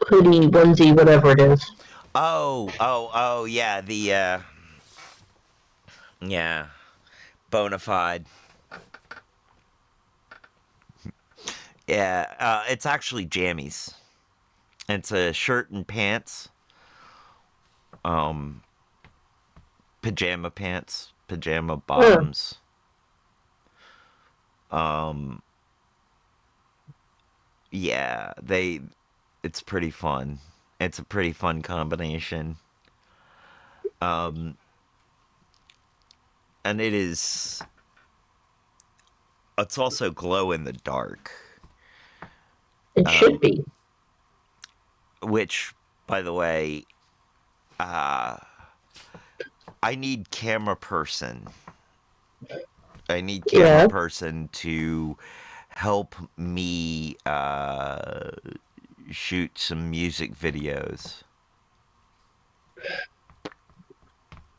hoodie onesie, whatever it is.
yeah, yeah, bona fide. Yeah, it's actually jammies. It's a shirt and pants. Pajama pants, pajama bottoms. Yeah, it's pretty fun. It's a pretty fun combination. And it's also glow in the dark.
It should be.
Which, by the way, I need camera person. I need camera person to help me shoot some music videos.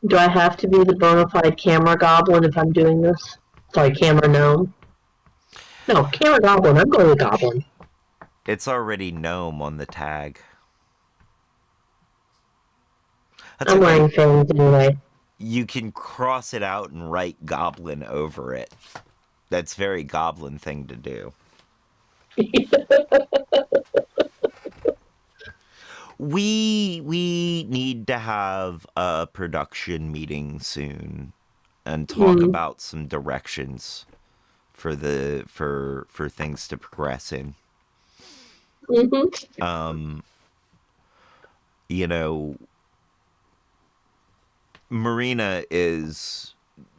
Do I have to be the bona fide camera goblin if I'm doing this? Sorry, camera gnome. No, camera goblin. I'm going with goblin.
It's already gnome on the tag.
I'm wearing fangs anyway.
You can cross it out and write goblin over it. That's a very goblin thing to do. We need to have a production meeting soon and talk about some directions for for things to progress in.
Mm-hmm.
You know, Marina is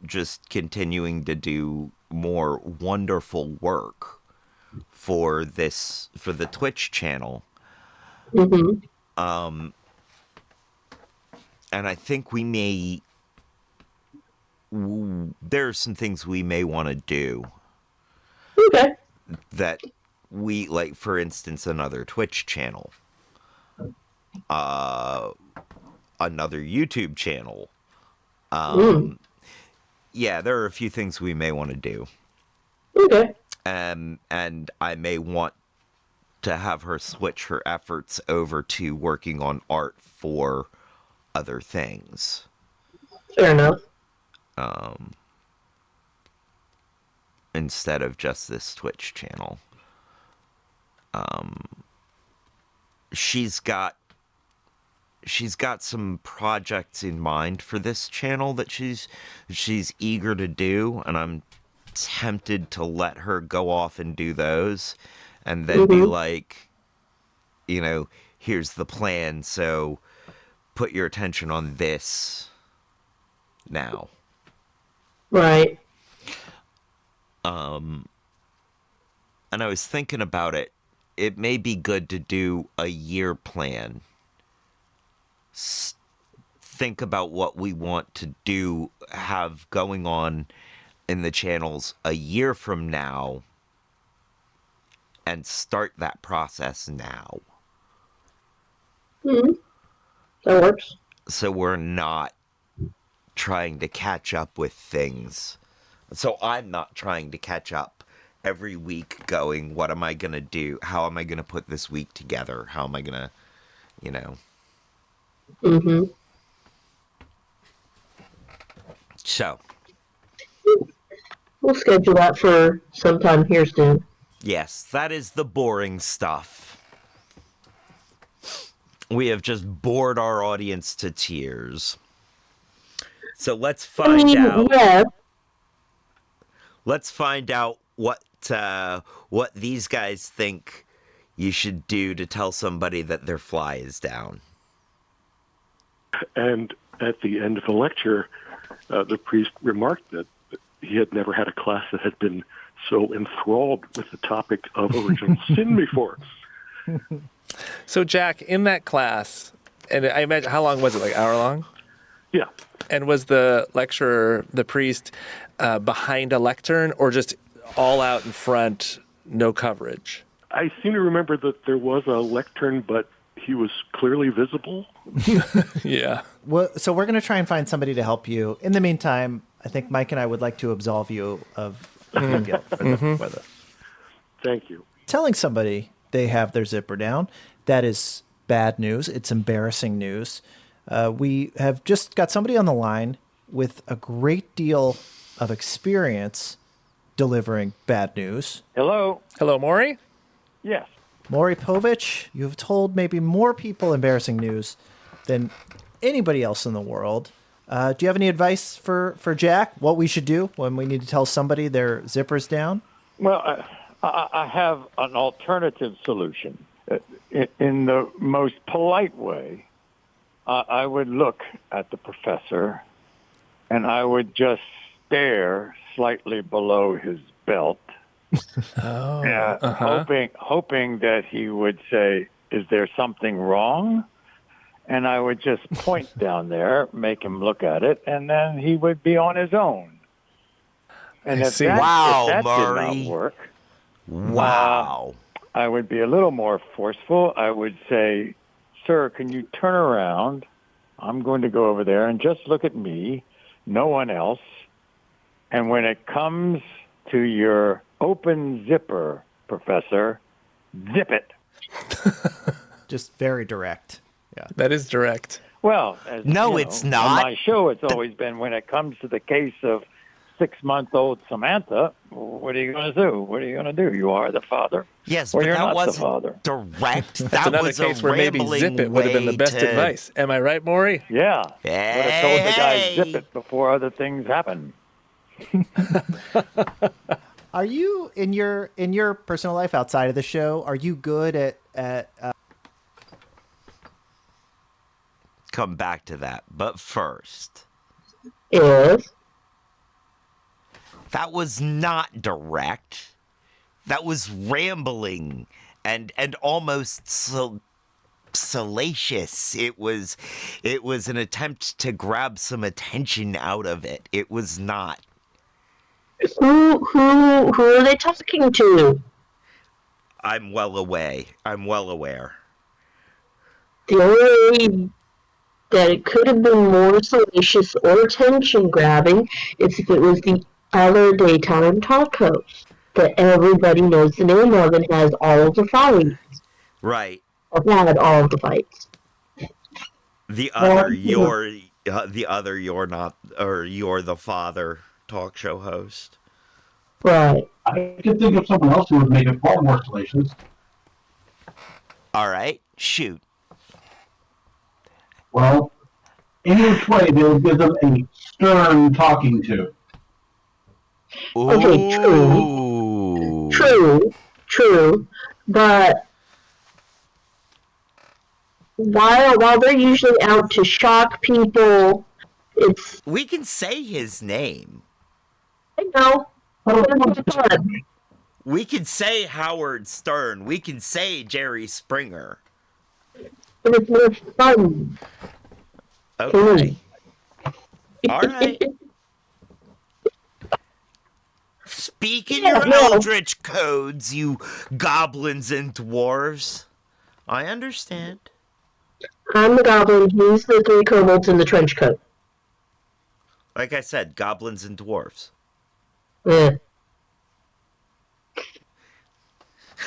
just continuing to do more wonderful work for the Twitch channel.
Mm-hmm.
And I think there are some things we may want to do.
Okay.
That we, like, for instance, another Twitch channel. Another YouTube channel. Yeah, there are a few things we may want to do.
Okay.
And I may want to have her switch her efforts over to working on art for other things.
Fair enough.
Instead of just this Twitch channel. She's got some projects in mind for this channel that she's eager to do, and I'm tempted to let her go off and do those and then be like, you know, here's the plan, so put your attention on this now.
Right.
And I was thinking about it. It may be good to do a year plan. Think about what we want to do, have going on in the channels a year from now, and start that process now.
Mm-hmm. That works.
So we're not trying to catch up with things. So I'm not trying to catch up every week going, what am I going to do? How am I going to put this week together? How am I going to, you know?
Mm-hmm.
So.
We'll schedule that for sometime here soon.
Yes, that is the boring stuff. We have just bored our audience to tears. So let's
I
find
mean,
out.
yeah.
Let's find out what these guys think you should do to tell somebody that their fly is down.
And at the end of the lecture, the priest remarked that he had never had a class that had been so enthralled with the topic of original sin before.
So, Jack, in that class, and I imagine, how long was it? Like hour long?
Yeah.
And was the lecturer, the priest, behind a lectern or just all out in front, no coverage?
I seem to remember that there was a lectern, but he was clearly visible.
Yeah.
Well, so we're going to try and find somebody to help you. In the meantime, I think Mike and I would like to absolve you of your guilt for the
Thank you.
telling somebody they have their zipper down. That is bad news. It's embarrassing news. We have just got somebody on the line with a great deal of experience delivering bad news.
Hello.
Hello, Maury?
Yes.
Maury Povich, you've told maybe more people embarrassing news than anybody else in the world. Do you have any advice for Jack, what we should do when we need to tell somebody their zipper's down?
Well, I have an alternative solution. In the most polite way, I would look at the professor and I would just stare slightly below his belt, hoping that he would say, "Is there something wrong?" And I would just point down there, make him look at it, and then he would be on his own. And if that did not work, I would be a little more forceful. I would say, "Sir, can you turn around? I'm going to go over there and just look at me, no one else. And when it comes to your open zipper, Professor, zip it."
Just very direct. Yeah,
that is direct.
Well,
it's not.
On my show, it's always been when it comes to the case of 6-month-old Samantha, what are you going to do? What are you going to do? You are the father.
Yes,
or
but
you're
that
not
wasn't
the father.
direct.
That's
That
another
was
case
a
where maybe
rambling
zip it would have been the best
way to-
advice. Am I right, Maury?
Yeah.
Hey,
would have told the guy, zip it before other things happen.
Are you in your personal life outside of the show? Are you good at
come back to that, but first,
Yes.
that was not direct. That was rambling and almost salacious. It was an attempt to grab some attention out of it. It was not.
Who are they talking to?
I'm well aware.
The only way that it could have been more salacious or attention grabbing is if it was the other daytime talk host that everybody knows the name of and has all of the fights.
Right.
Or had all of the fights.
The other, you're not, or you're the father talk show host.
Right.
I can think of someone else who would make it far more salacious.
All right, shoot.
Well, in which way they would give them a stern talking to.
Okay, true, but while they're usually out to shock people, it's...
We can say his name.
I know.
We can say Howard Stern. We can say Jerry Springer.
But it's more fun.
Okay. All right. Speak in your eldritch codes, you goblins and dwarves. I understand.
I'm the goblin. He's the 3 kobolds in the trench coat.
Like I said, goblins and dwarves.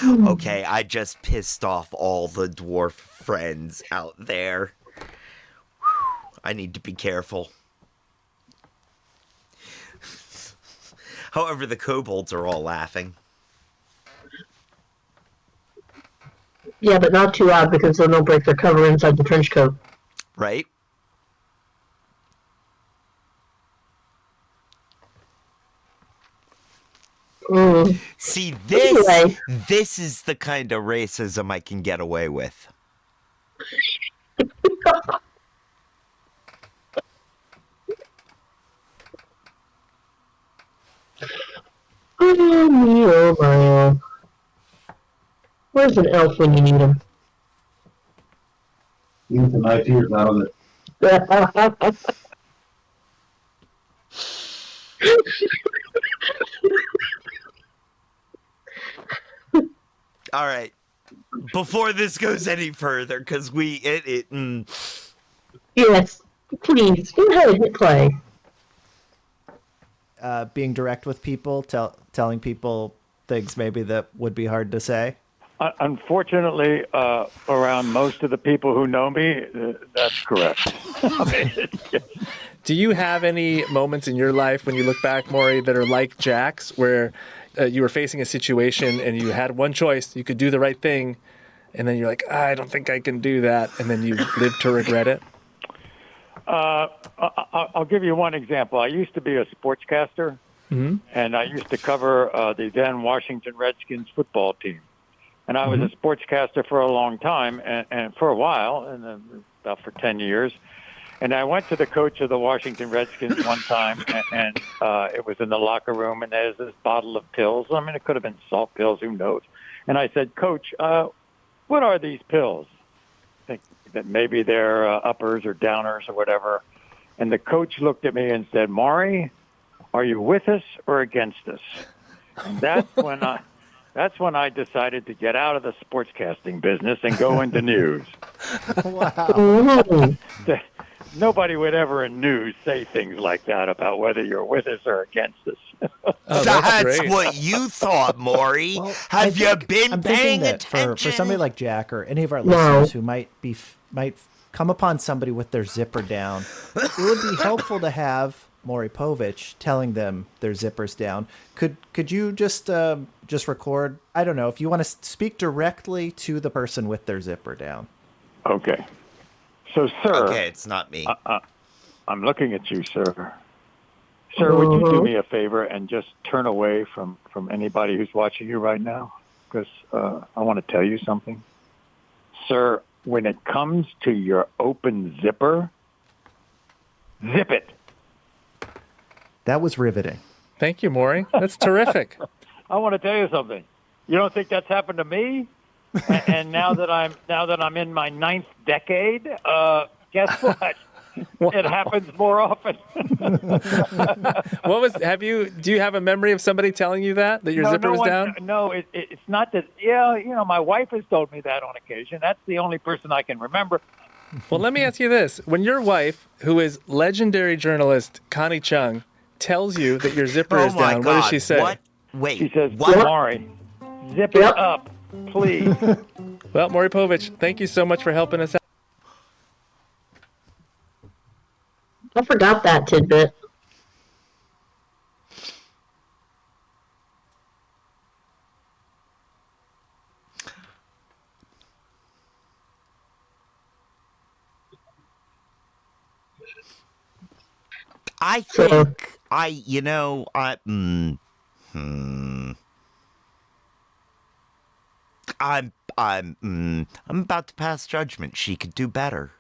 Okay, I just pissed off all the dwarf friends out there. I need to be careful. However, the kobolds are all laughing.
Yeah, but not too loud because then they'll break their cover inside the trench coat.
Right? See, this is the kind of racism I can get away with.
Oh, my. Where's an elf when you need him?
Even the night tears out of it.
All right. Before this goes any further, because
Yes, please, go ahead and hit play.
Being direct with people, telling people things maybe that would be hard to say.
Unfortunately, around most of the people who know me, that's correct.
Do you have any moments in your life when you look back, Maury, that are like Jack's, where you were facing a situation and you had one choice, you could do the right thing, and then you're like, I don't think I can do that, and then you live to regret it?
I'll give you one example. I used to be a sportscaster, and I used to cover the then Washington Redskins football team. And I was a sportscaster for a long time, and for a while, and about for 10 years. And I went to the coach of the Washington Redskins one time, and it was in the locker room, and there's this bottle of pills. I mean, it could have been salt pills, who knows? And I said, Coach, what are these pills? I think that maybe they're uppers or downers or whatever. And the coach looked at me and said, Maury, are you with us or against us? And that's when I decided to get out of the sportscasting business and go into news.
Wow.
Nobody would ever in news say things like that about whether you're with us or against us.
That's what you thought, Maury.
Well,
Have you been
I'm
paying
thinking that
attention?
for somebody like Jack or any of our listeners who might come upon somebody with their zipper down, it would be helpful to have Maury Povich telling them their zippers down. Could you just record? I don't know if you want to speak directly to the person with their zipper down.
Okay. So, sir.
Okay, it's not me.
I'm looking at you, sir. Sir, would you do me a favor and just turn away from anybody who's watching you right now? Because I want to tell you something. Sir, when it comes to your open zipper, zip it.
That was riveting.
Thank you, Maury. That's terrific.
I want to tell you something. You don't think that's happened to me? And now that I'm in my 9th decade, guess what? Wow. It happens more often.
Do you have a memory of somebody telling you that your zipper was down?
No, it's not that. Yeah, my wife has told me that on occasion. That's the only person I can remember.
Well, let me ask you this. When your wife, who is legendary journalist Connie Chung, tells you that your zipper is down, what does she say?
What? Wait,
she says,
what?
Maury, zip it up, please.
Well, Maury Povich, thank you so much for helping us out.
I forgot that tidbit.
I think I'm about to pass judgment. She could do better.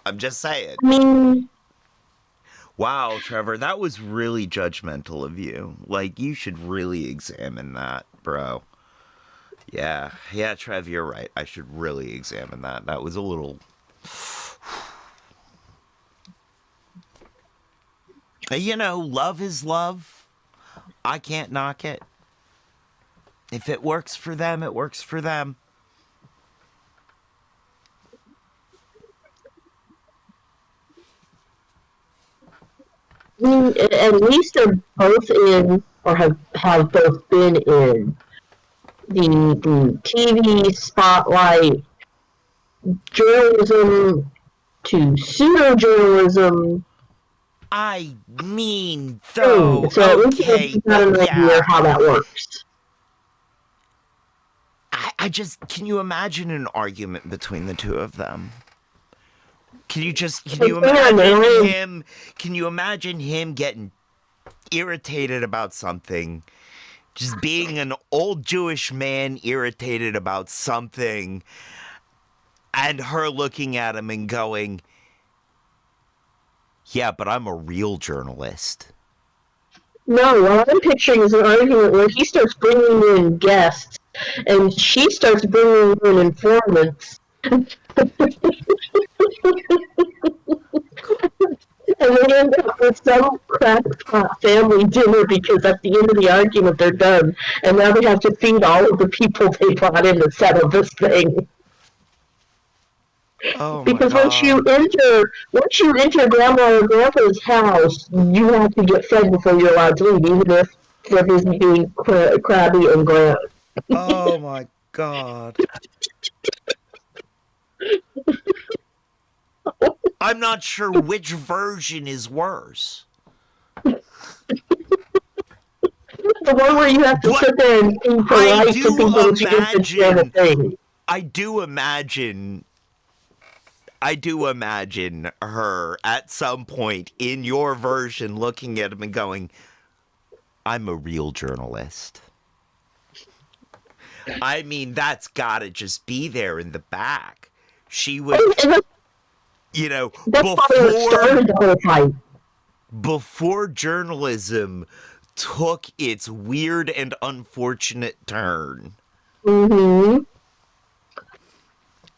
I'm just saying. Wow, Trevor, that was really judgmental of you. Like, you should really examine that, bro. Yeah, Trev, you're right. I should really examine that. That was a little... Love is love. I can't knock it. If it works for them, it works for them.
At least they're both in, or have both been in, the TV spotlight, journalism to pseudo-journalism.
I mean, though,
so
okay,
not an idea how that works.
can you imagine an argument between the two of them? Can you imagine him getting irritated about something? Just being an old Jewish man irritated about something, and her looking at him and going, yeah, but I'm a real journalist.
No, what I'm picturing is an argument where he starts bringing in guests, and she starts bringing in informants. And they end up with some crackpot family dinner because at the end of the argument they're done, and now they have to feed all of the people they brought in to settle this thing.
Oh my
Because
God.
once you enter grandma or grandpa's house, you have to get fed before you're allowed to leave, even if they're busy being crabby and grand.
Oh my God. I'm not sure which version is worse.
The one where you have to sit there and be polite to people that you get to share the thing.
I do imagine her at some point in your version looking at him and going, I'm a real journalist. I mean, that's gotta just be there in the back. She would, you know, before journalism took its weird and unfortunate turn.
Mm-hmm.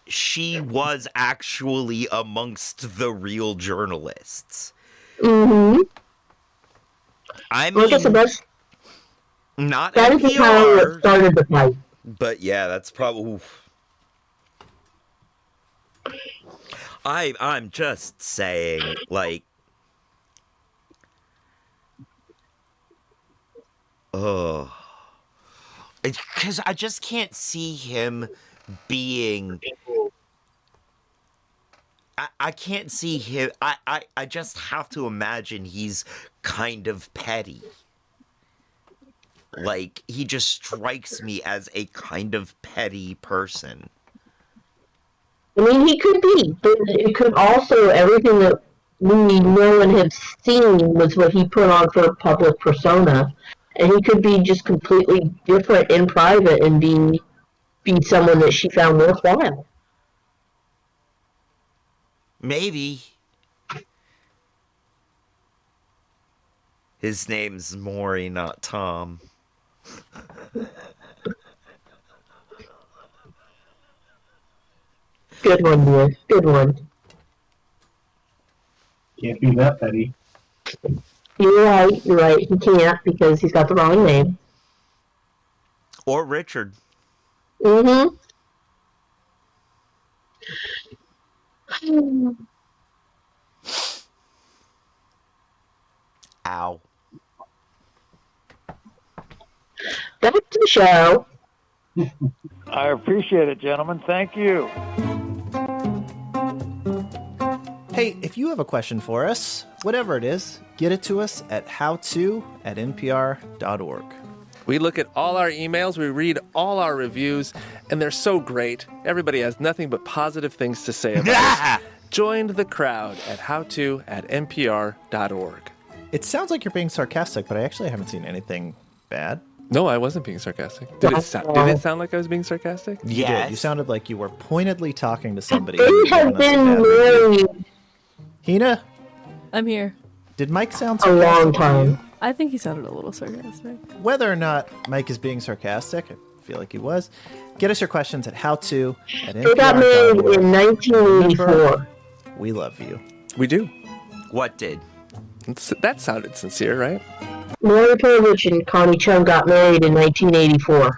She was actually amongst the real journalists.
Mm-hmm.
I mean, not
that
NPR,
is how it started the fight.
But yeah, that's probably. Oof. I'm just saying, like, oh, because I just can't see him being. I can't see him. I just have to imagine he's kind of petty. Like, he just strikes me as a kind of petty person.
I mean, he could be, but it could also, everything that we know and have seen was what he put on for a public persona. And he could be just completely different in private and be someone that she found worthwhile.
Maybe. His name's Maury, not Tom.
Good one, dear. Good one.
Can't be that petty.
You're right. You're right. He can't because he's got the wrong name.
Or Richard.
Mm-hmm.
Ow.
Back to the show.
I appreciate it, gentlemen. Thank you.
Hey, if you have a question for us, whatever it is, get it to us at howto@npr.org.
We look at all our emails, we read all our reviews, and they're so great. Everybody has nothing but positive things to say about us. Join the crowd at howto@npr.org.
It sounds like you're being sarcastic, but I actually haven't seen anything bad.
No, I wasn't being sarcastic. Did it sound like I was being sarcastic?
You did. You sounded like you were pointedly talking to somebody.
They have been married
Hina? I'm here.
Did Mike sound
a
sarcastic
long time.
I think he sounded a little sarcastic.
Whether or not Mike is being sarcastic, I feel like he was. Get us your questions at howto@npr.org.
They got married in 1984.
We love you.
We do.
What did?
That sounded sincere, right?
Maury Povich and Connie Chung got married in 1984.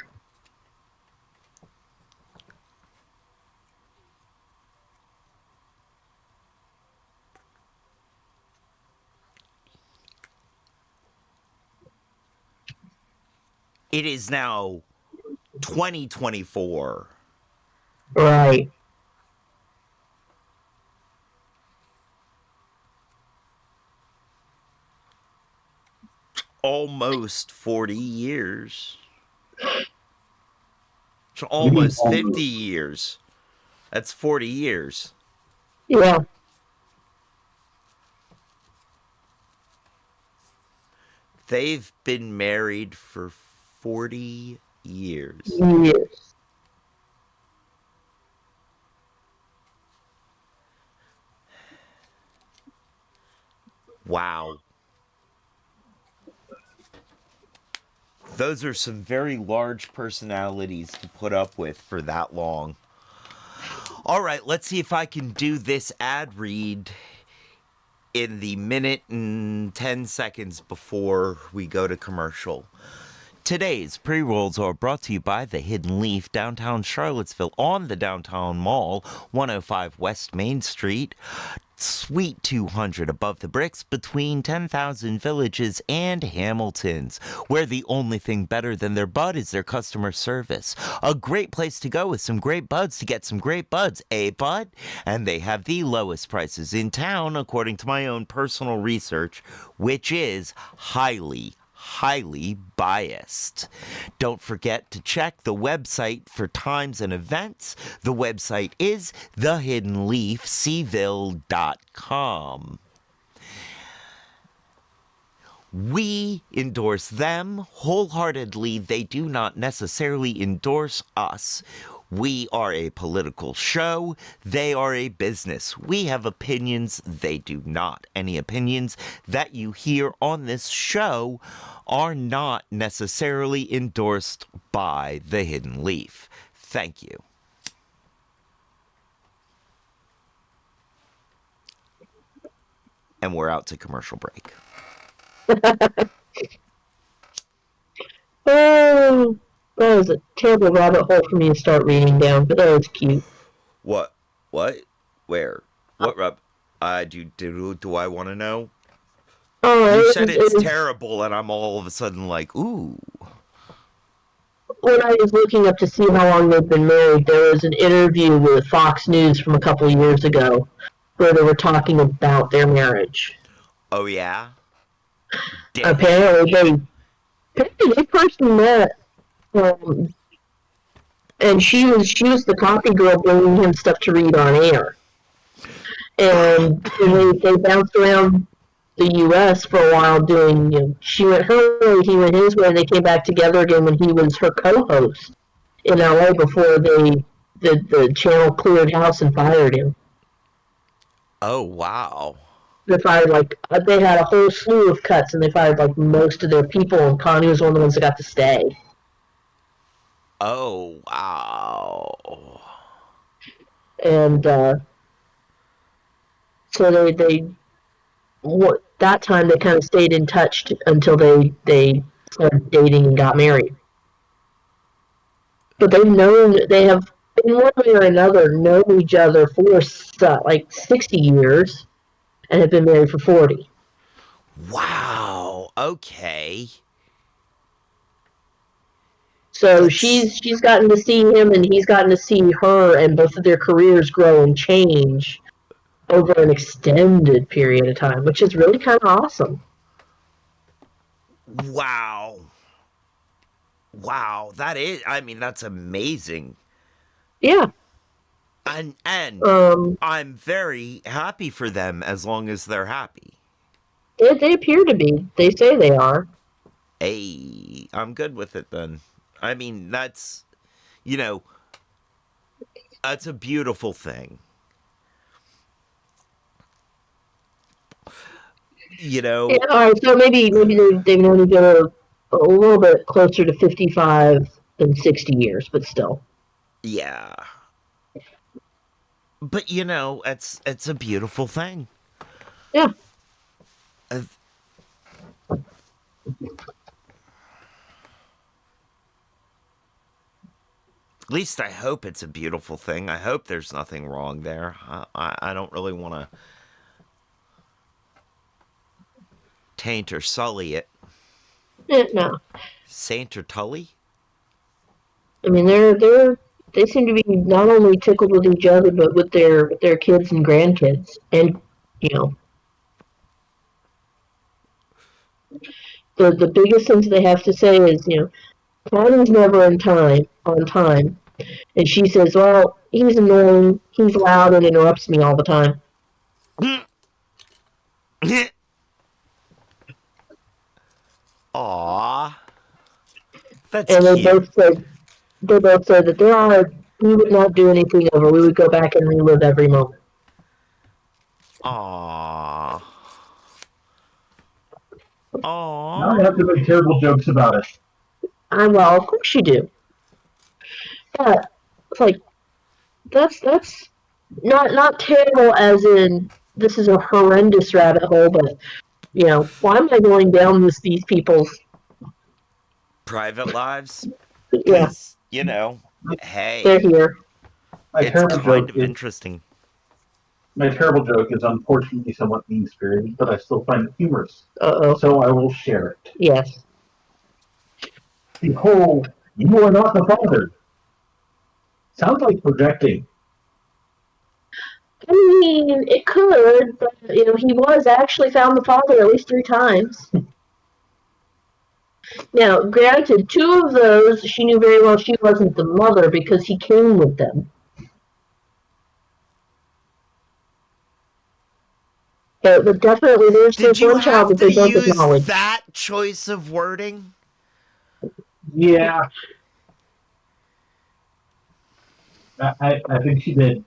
It is now 2024.
Right.
Almost 40 years. almost 50 years. That's 40 years.
Yeah.
They've been married for 40 years.
Yes.
Wow. Those are some very large personalities to put up with for that long. All right, let's see if I can do this ad read in the minute and 10 seconds before we go to commercial. Today's pre-rolls are brought to you by The Hidden Leaf, downtown Charlottesville, on the Downtown Mall, 105 West Main Street, Suite 200 above the bricks, between 10,000 Villages and Hamilton's, where the only thing better than their bud is their customer service. A great place to go with some great buds to get some great buds, bud? And they have the lowest prices in town, according to my own personal research, which is highly biased. Don't forget to check the website for times and events. The website is thehiddenleafseville.com. We endorse them wholeheartedly. They do not necessarily endorse us. We are a political show. They are a business. We have opinions. They do not. Any opinions that you hear on this show are not necessarily endorsed by The Hidden Leaf. Thank you. And we're out to commercial break.
Oh, that was a terrible rabbit hole for me to start reading down, but that was cute.
What? Where? What rub? Do I want to know?
Oh,
you said it's terrible, and I'm all of a sudden like, ooh.
When I was looking up to see how long they've been married, there was an interview with Fox News from a couple of years ago where they were talking about their marriage.
Oh, yeah? Damn.
Apparently they first met, and she was the copy girl bringing him stuff to read on air. And they bounced around the U.S. for a while doing, she went her way, he went his way, and they came back together again when he was her co-host in L.A. before the channel cleared house and fired him.
Oh, wow.
They fired, they had a whole slew of cuts, and they fired, most of their people, and Connie was one of the ones that got to stay.
Oh, wow.
And, so that time they kind of stayed in touch until they started dating and got married. But they have, in one way or another, known each other for 60 years and have been married for 40.
Wow. Okay.
So she's gotten to see him and he's gotten to see her, and both of their careers grow and change over an extended period of time, which is really kind of awesome.
Wow. That's amazing.
Yeah.
And I'm very happy for them as long as they're happy.
They appear to be. They say they are.
Hey, I'm good with it then. That's, that's a beautiful thing.
Yeah, all right, so maybe they've known each other a little bit closer to 55 than 60 years, but still.
Yeah. But, it's a beautiful thing.
Yeah.
At least I hope it's a beautiful thing. I hope there's nothing wrong there. I don't really want to taint or sully it.
No.
Saint or Tully?
They seem to be not only tickled with each other, but with their kids and grandkids, and the biggest things they have to say is, Connie's never on time, And she says, well, he's annoying, he's loud, and interrupts me all the time.
Aww. That's
and
cute.
they both said that we would not do anything over. We would go back and relive every moment.
Aww.
Now I have to make terrible jokes about it.
Well, of course you do. But it's like that's not terrible as in this is a horrendous rabbit hole, but why am I going down these people's
Private lives?
Yeah.
Because, hey.
They're here.
It's kind of interesting.
My terrible joke is unfortunately somewhat mean-spirited, but I still find it humorous.
Uh-oh.
So I will share it.
Yes.
Behold, you are not the father. Sounds like projecting.
I mean, it could, but he was actually found the father at least 3 times. Now, granted, 2 of those she knew very well she wasn't the mother because he came with them. But definitely, there's one child that they don't acknowledge.
That choice of wording?
Yeah. I think she did.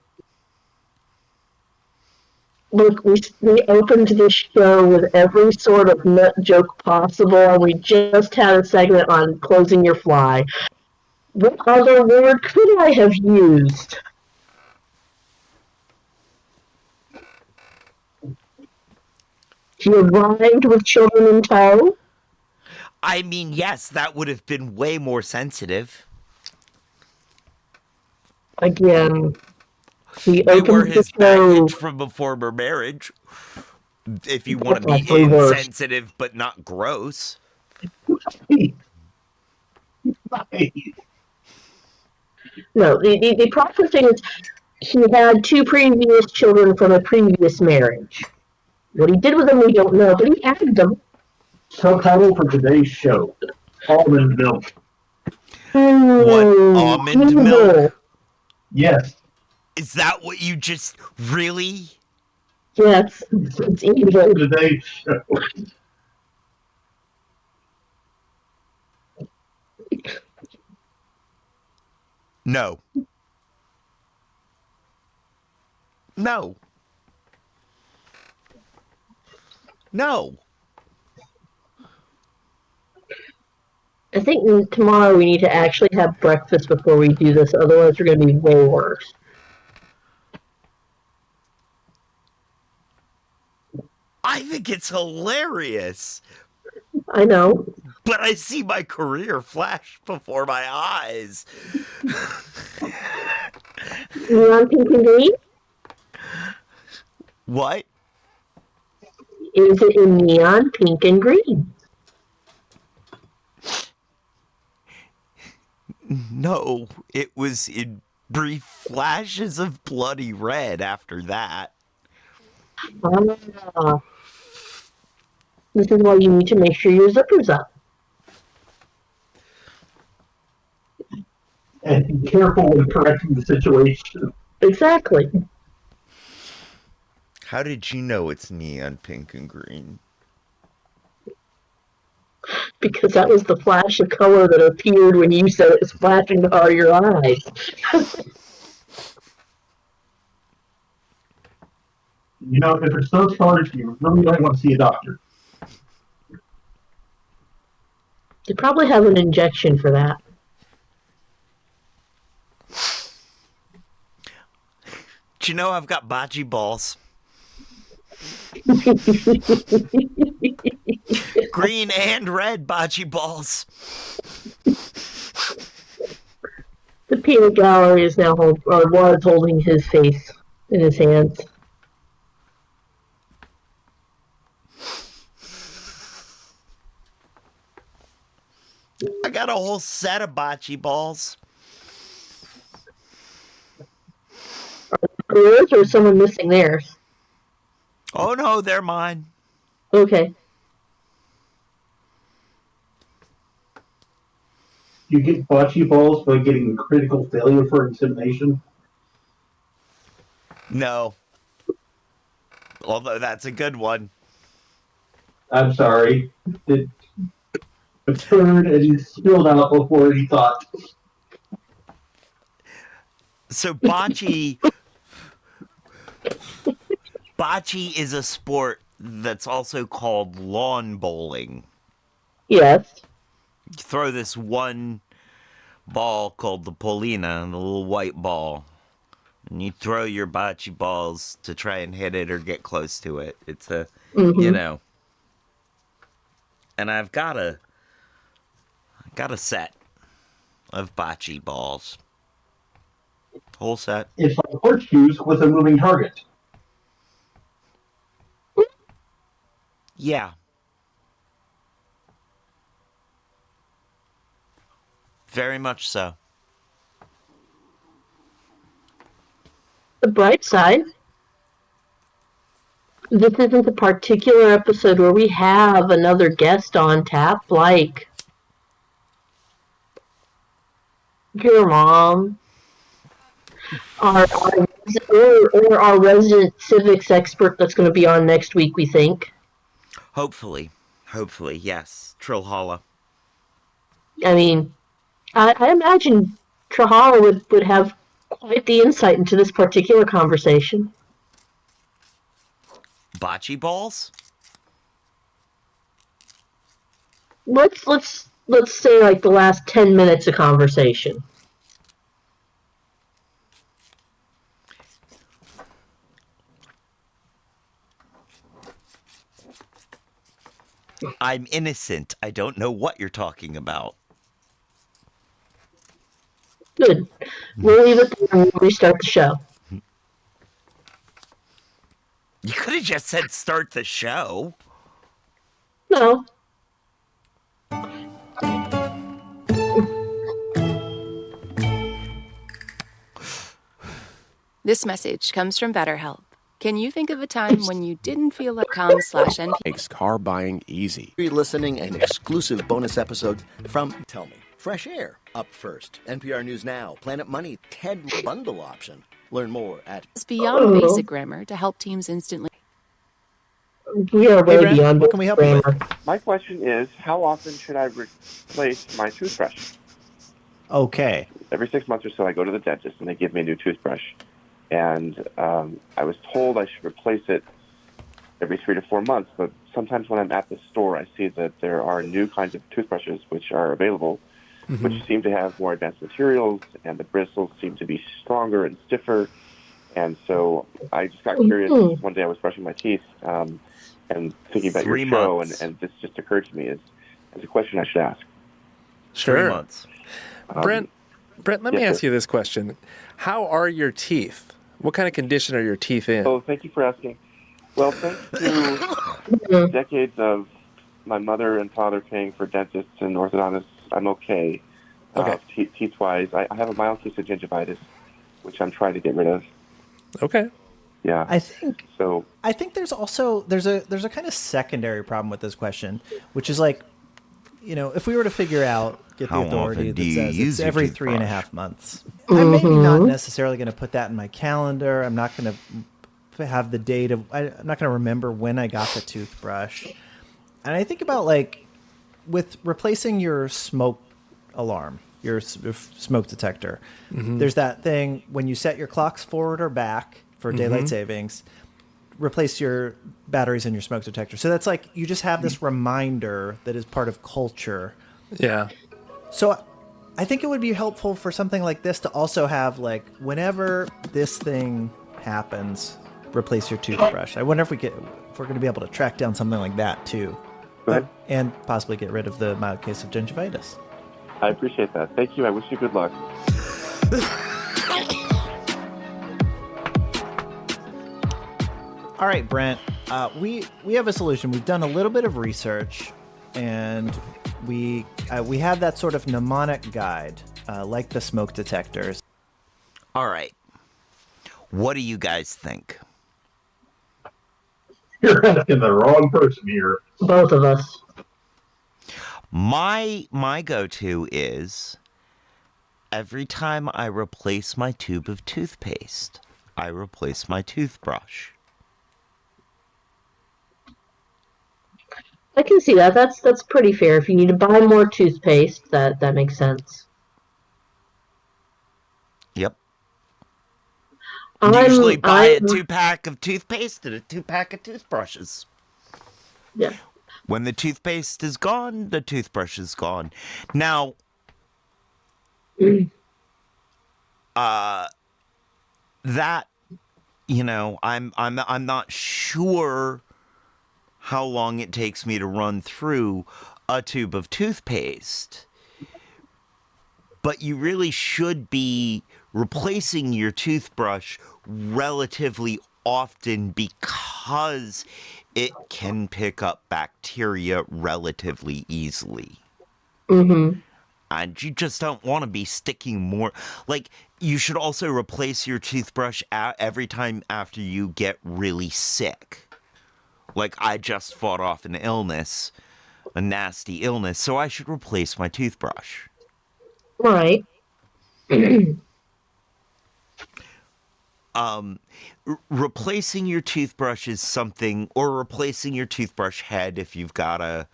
Look, we opened this show with every sort of nut joke possible, and we just had a segment on closing your fly. What other word could I have used? He arrived with children in tow?
I mean, yes, that would have been way more sensitive.
Again,
they were his baggage from a former marriage. If you want to be insensitive but not gross.
No, the proper thing is he had 2 previous children from a previous marriage. What he did with them, we don't know, but he had them.
Subtitle for today's show: Almond milk.
What? Almond milk?
Yes.
Is that what you just really?
Yes, it's evil.
Today's show.
No. No. No.
I think tomorrow we need to actually have breakfast before we do this, otherwise we're going to be way worse.
I think it's hilarious.
I know.
But I see my career flash before my eyes.
Neon pink and green?
What?
Is it in neon pink and green?
No, it was in brief flashes of bloody red after that.
This is why you need to make sure your zipper's up.
And be careful when correcting the situation.
Exactly.
How did you know it's neon pink and green?
Because that was the flash of color that appeared when you said it was flashing before your eyes.
If it's those colors, you really might want to see a doctor.
They probably have an injection for that.
Do you know I've got bocce balls? Green and red bocce balls.
The peanut gallery is now was holding his face in his hands.
I got a whole set of bocce balls.
Are yours or is someone missing theirs?
Oh no, they're mine.
Okay.
you get bocce balls by getting critical failure for insemination?
No. Although that's a good one.
I'm sorry. It occurred and he spilled out before he thought.
So bocce is a sport that's also called lawn bowling.
Yes.
You throw this one ball called the Polina, the little white ball, and you throw your bocce balls to try and hit it or get close to it. It's a, you know. And I've got a set of bocce balls. Whole set.
It's like horseshoes with a moving target.
Yeah. Very much so.
The bright side, this isn't a particular episode where we have another guest on tap, like your mom, or our resident civics expert that's going to be on next week, we think.
Hopefully, yes. Trillhalla.
I mean, I imagine Trillhalla would have quite the insight into this particular conversation.
Bocce balls?
Let's say like the last 10 minutes of conversation.
I'm innocent. I don't know what you're talking about.
Good. We'll leave it there and we'll restart the show.
You could have just said start the show.
No.
This message comes from BetterHelp. Can you think of a time when you didn't feel like com/NP
makes car buying easy?
You're listening an exclusive bonus episode from Tell Me. Fresh Air, up first. NPR News Now, Planet Money, TED bundle option. Learn more at...
It's beyond basic grammar to help teams instantly.
We are way beyond
what can we help you with?
My question is, how often should I replace my toothbrush?
Okay.
Every 6 months or so, I go to the dentist and they give me a new toothbrush. And I was told I should replace it every 3 to 4 months. But sometimes when I'm at the store, I see that there are new kinds of toothbrushes which are available, which seem to have more advanced materials, and the bristles seem to be stronger and stiffer. And so I just got curious. One day I was brushing my teeth and thinking about your show, and this just occurred to me as a question I should ask.
Sure.
3 months.
Brent, let me ask you this question. How are your teeth? What kind of condition are your teeth in?
Oh, thank you for asking. Well, thanks to decades of my mother and father paying for dentists and orthodontists, I'm okay. Teeth-wise. I have a mild case of gingivitis, which I'm trying to get rid of.
Okay.
Yeah.
I think
so.
I think there's also there's a kind of secondary problem with this question, which is like, you know, if we were to figure out, get the authority that says it's every 3.5 months, I'm maybe not necessarily going to put that in my calendar. I'm not going to have the date of. I'm not going to remember when I got the toothbrush. And I think about like with replacing your smoke alarm, your smoke detector. There's that thing when you set your clocks forward or back for daylight savings, replace your batteries in your smoke detector. So that's like you just have this reminder that is part of culture.
Yeah.
So I think it would be helpful for something like this to also have like whenever this thing happens, replace your toothbrush. I wonder if we're going to be able to track down something like that too, and possibly get rid of the mild case of gingivitis.
I appreciate that. Thank you. I wish you good luck.
All right, Brent. We have a solution. We've done a little bit of research, and we have that sort of mnemonic guide, like the smoke detectors.
All right. What do you guys think?
You're asking the wrong person here.
Both of us.
My go-to is Every time I replace my tube of toothpaste, I replace my toothbrush.
I can see that. That's pretty fair. If you need to buy more toothpaste, that makes sense.
Yep. Usually buy a 2-pack of toothpaste and a 2-pack of toothbrushes.
Yeah.
When the toothpaste is gone, the toothbrush is gone. Now, that, I'm not sure how long it takes me to run through a tube of toothpaste. But you really should be replacing your toothbrush relatively often because it can pick up bacteria relatively easily.
Mm-hmm.
And you just don't want to be sticking more. Like, you should also replace your toothbrush every time after you get really sick. Like, I just fought off an illness, a nasty illness, so I should replace my toothbrush.
Right.
Replacing your toothbrush is something, or replacing your toothbrush head if you've got a,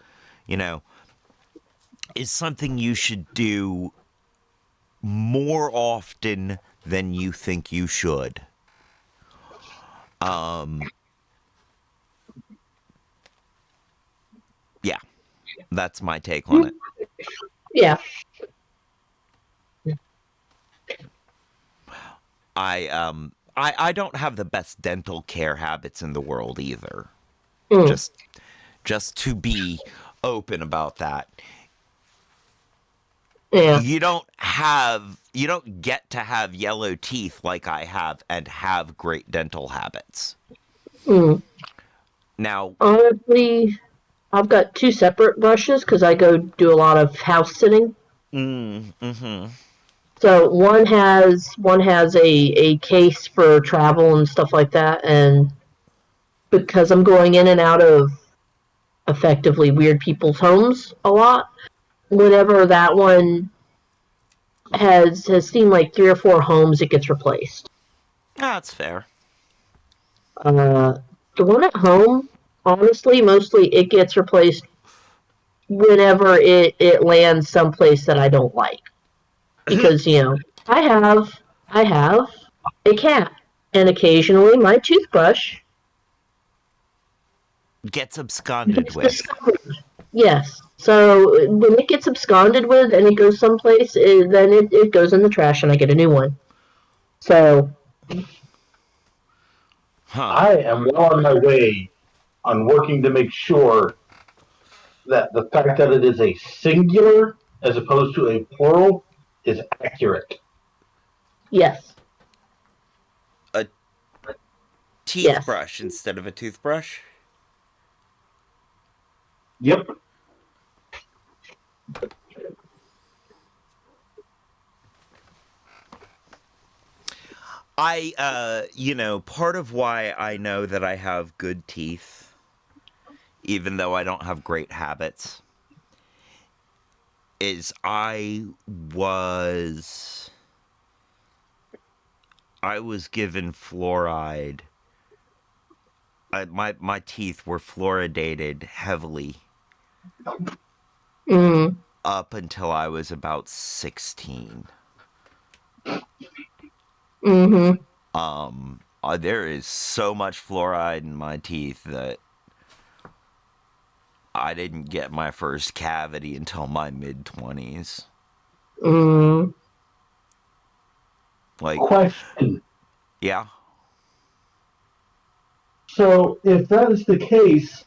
is something you should do more often than you think you should. Yeah, that's my take on it.
Yeah.
I don't have the best dental care habits in the world either. Just to be open about that.
Yeah.
You don't get to have yellow teeth like I have and have great dental habits. Now,
honestly, I've got 2 separate brushes because I go do a lot of house sitting. So one has a case for travel and stuff like that, and because I'm going in and out of effectively weird people's homes a lot, whenever that one has seen like 3 or 4 homes, it gets replaced.
That's fair.
The one at home, honestly, mostly it gets replaced whenever it lands someplace that I don't like. Because, I have a cat, and occasionally my toothbrush
gets absconded with.
Yes. So when it gets absconded with and it goes someplace, then it goes in the trash and I get a new one. So.
I am well on my way on working to make sure that the fact that it is a singular as opposed to a plural is accurate.
Yes.
A teeth brush instead of a toothbrush?
Yep.
Part of why I know that I have good teeth, even though I don't have great habits, is I was given fluoride. My teeth were fluoridated heavily up until I was about 16. There is so much fluoride in my teeth that I didn't get my first cavity until my mid-20s. Like,
question.
Yeah.
So, if that is the case,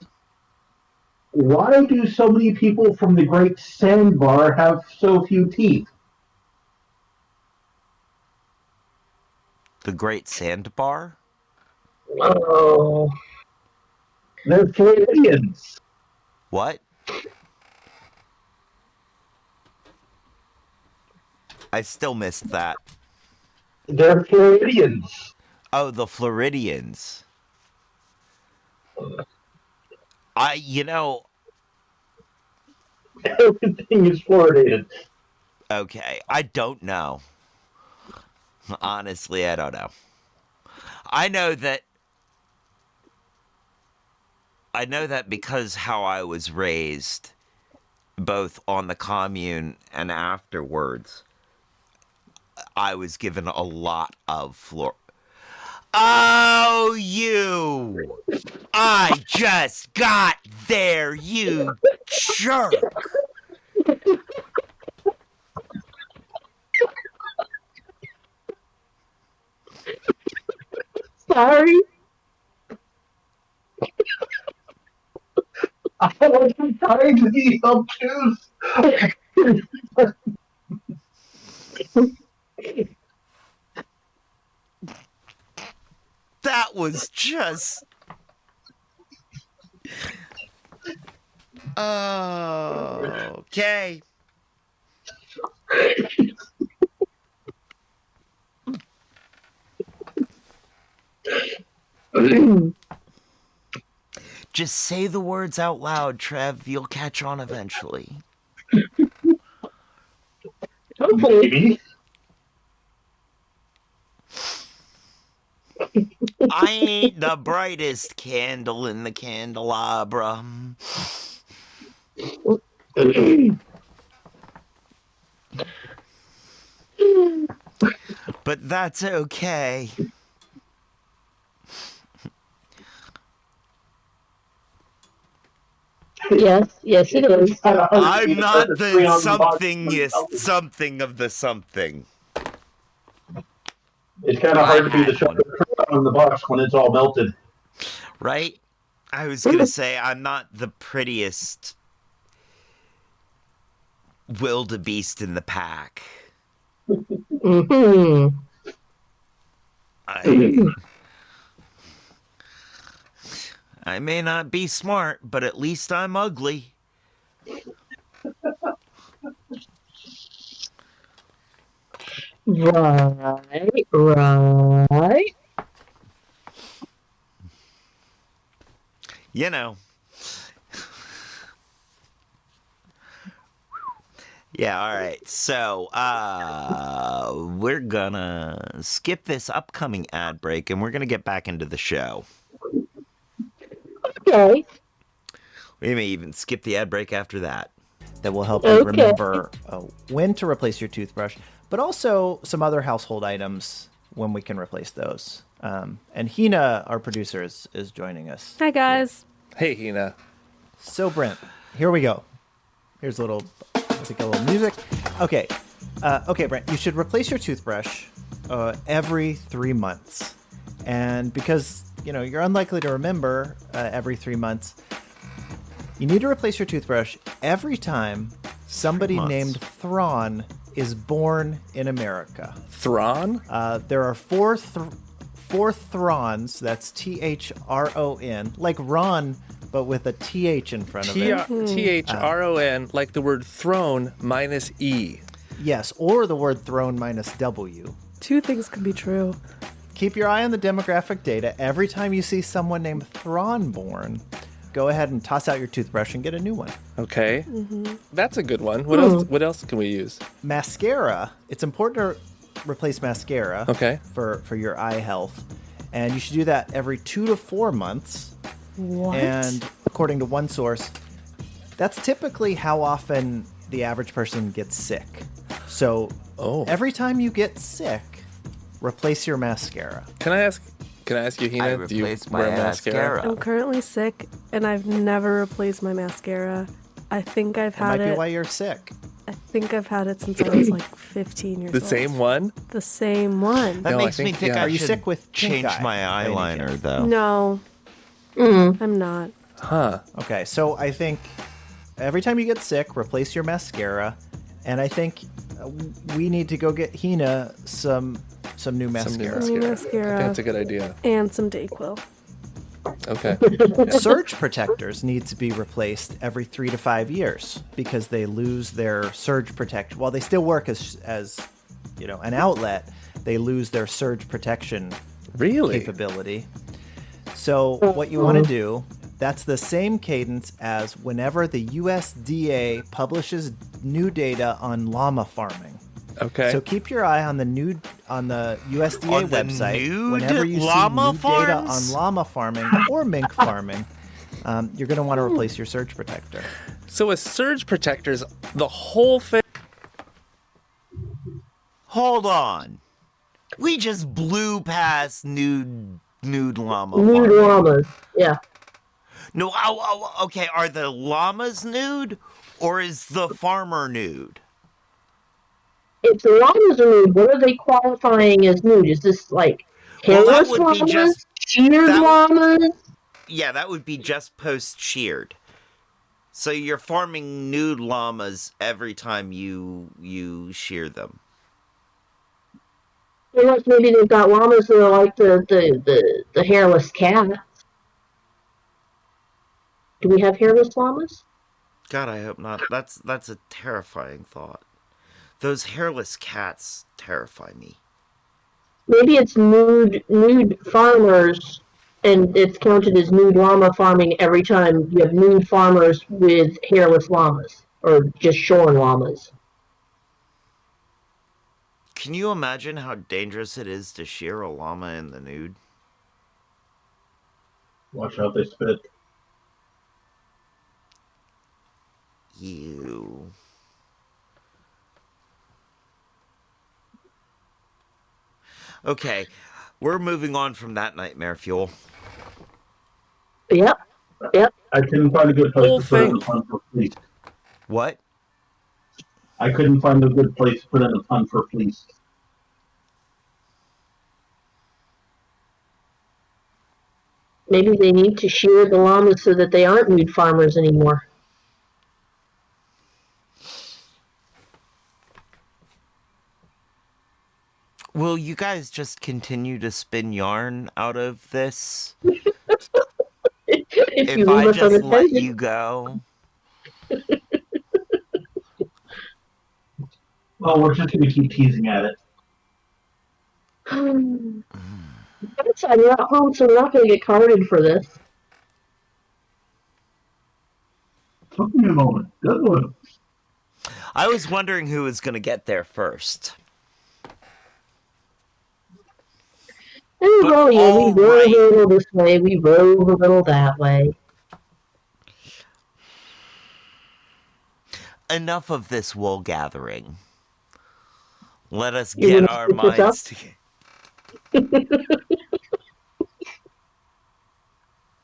why do so many people from the Great Sandbar have so few teeth?
The Great Sandbar?
Oh. They're Floridians.
What? I still missed that.
They're Floridians.
Oh, the Floridians.
Everything is fluoridated.
Okay, I don't know. Honestly, I don't know. I know that because how I was raised, both on the commune and afterwards, I was given a lot of floor. Oh, you! I just got there, you jerk!
Sorry.
I wasn't trying to be obtuse.
That was just... Okay. Just say the words out loud, Trev. You'll catch on eventually.
Maybe.
I ain't the brightest candle in the candelabra. But that's okay.
Yes, it is.
I'm not the something of the something.
It's kind of hard to be the sharpest on the box when it's all melted.
Right? I was going to say, I'm not the prettiest wildebeest in the pack.
Mm-hmm.
I may not be smart, but at least I'm ugly.
Right.
You know. Yeah, all right. So, we're gonna skip this upcoming ad break and we're gonna get back into the show.
Okay.
We may even skip the ad break after that.
That will help you remember when to replace your toothbrush, but also some other household items when we can replace those. And Hina, our producer, is joining us.
Hi, guys.
Hey, Hina.
So, Brent, here we go. Here's a little music. Okay. Okay, Brent, you should replace your toothbrush every 3 months. And because, you're unlikely to remember every 3 months, you need to replace your toothbrush every time somebody named Thrawn is born in America.
Thrawn?
There are four Thrawns. That's Thron, like Ron, but with a TH in front of it.
Thron, like the word throne minus E.
Yes, or the word throne minus W.
Two things can be true.
Keep your eye on the demographic data. Every time you see someone named Thrawn born, go ahead and toss out your toothbrush and get a new one.
Okay. Mm-hmm. That's a good one. What else can we use?
Mascara. It's important to replace mascara for your eye health. And you should do that every 2 to 4 months.
What?
And according to one source, that's typically how often the average person gets sick. So every time you get sick, replace your mascara.
Can I ask you, Hina, do you wear mascara?
I'm currently sick, and I've never replaced my mascara. I think I've had it.
That might be why you're sick.
I think I've had it since I was like 15 years old.
The same one?
The same one.
That makes me think
Are
I
you
should
sick with
change
pink eye
my eyeliner, though.
No. I'm not.
Huh.
Okay, so I think every time you get sick, replace your mascara. And I think we need to go get Hina some new mascara.
Some new mascara.
I think that's a good idea.
And some Dayquil.
Okay.
Surge protectors need to be replaced every 3 to 5 years because they lose their surge protection. While they still work as an outlet, they lose their surge protection capability. So what you want to do That's the same cadence as whenever the USDA publishes new data on llama farming.
Okay.
So keep your eye on the USDA
On the
website
nude
whenever you see
llama
new data on
farms?
llama farming or mink farming. You're going to want to replace your surge protector.
So a surge protector is the whole thing.
Hold on. We just blew past nude llama
Nude
farming.
llamas. Yeah.
No, okay, are the llamas nude or is the farmer nude?
If the llamas are nude, what are they qualifying as nude? Is this like
Well, that
hairless
would be
llamas?
just-
Sheared
that would-
llamas?
Yeah, that would be just post-sheared. So you're farming nude llamas every time you shear them.
Unless maybe they've got llamas that are like the hairless cat. Do we have hairless llamas?
God, I hope not. That's a terrifying thought. Those hairless cats terrify me.
Maybe it's nude farmers, and it's counted as nude llama farming every time you have nude farmers with hairless llamas, or just shorn llamas.
Can you imagine how dangerous it is to shear a llama in the nude?
Watch out, they spit.
Ew. Okay, we're moving on from that nightmare fuel.
Yep.
I couldn't find a good place
Whole
to put in
thing.
a ton for fleece.
What?
I couldn't find a good place to put in a ton for fleece.
Maybe they need to shear the llamas so that they aren't nude farmers anymore.
Will you guys just continue to spin yarn out of this?
If you
If I
leave us
just let
unattended.
you go?
Well, we're just going to keep teasing at it.
That's I'm not home, so we're not going to get carded for this.
Took me a moment. Good one.
I was wondering who was going to get there first.
Oh, yeah, we
all
rove
right.
a little this way, we rove a little that way.
Enough of this wool gathering. Let us
You
get
wanna
our
split this up?
minds together.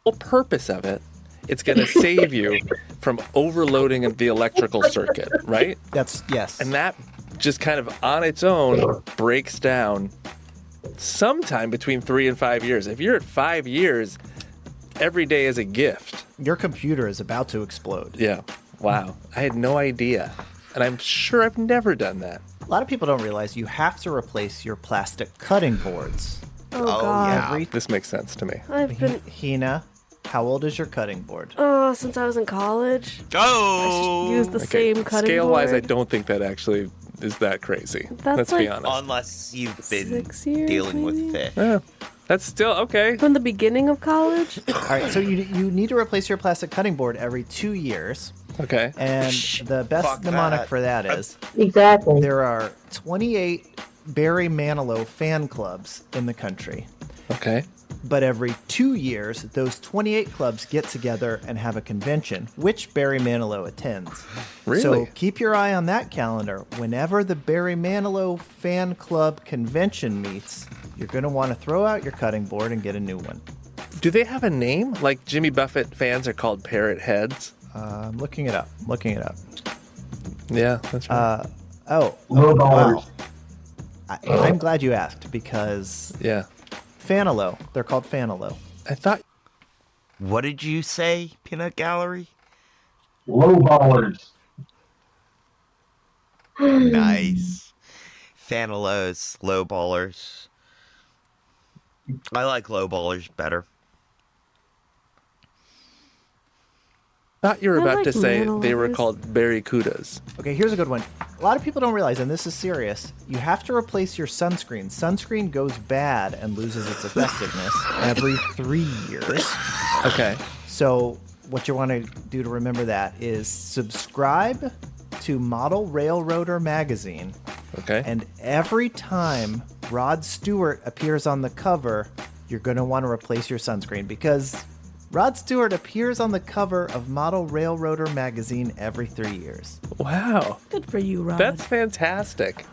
Whole purpose of it, it's going to save you from overloading the electrical circuit, right?
Yes.
And that just kind of on its own breaks down sometime between 3 and 5 years. If you're at 5 years, every day is a gift.
Your computer is about to explode.
Yeah. Wow. I had no idea. And I'm sure I've never done that.
A lot of people don't realize you have to replace your plastic cutting boards.
Oh, God.
Every
This makes sense to me.
I've been
Hina, how old is your cutting board?
since I was in college.
Oh!
I should use the same cutting
Scale-wise, I
board.
don't think that actually is that crazy.
That's
Let's be
like-
honest.
Unless you've been
6 years,
dealing with
maybe?
fish.
Yeah, that's still okay.
From the beginning of college?
All right, so you need to replace your plastic cutting board every 2 years.
Okay.
And the best
Fuck
mnemonic
that.
for that is
Exactly.
there are 28 Barry Manilow fan clubs in the country.
Okay.
But every 2 years, those 28 clubs get together and have a convention, which Barry Manilow attends.
Really?
So keep your eye on that calendar. Whenever the Barry Manilow fan club convention meets, you're going to want to throw out your cutting board and get a new one.
Do they have a name? Like Jimmy Buffett fans are called parrot heads?
I'm looking it up.
Yeah, that's right.
Low
Low
wow.
ballers.
I'm glad you asked because
yeah.
Fanilo, they're called Fanilo.
I thought.
What did you say, Peanut Gallery?
Low ballers.
Nice. Fanilos, low ballers. I like low ballers better.
Thought you were
I
about
like
to say they were
Manilows.
called barracudas.
Okay, here's a good one. A lot of people don't realize, and this is serious, you have to replace your sunscreen. Sunscreen goes bad and loses its effectiveness every 3 years.
Okay.
So what you want to do to remember that is subscribe to Model Railroader magazine.
Okay.
And every time Rod Stewart appears on the cover, you're going to want to replace your sunscreen because Rod Stewart appears on the cover of Model Railroader magazine every 3 years.
Wow.
Good for you, Rod.
That's fantastic.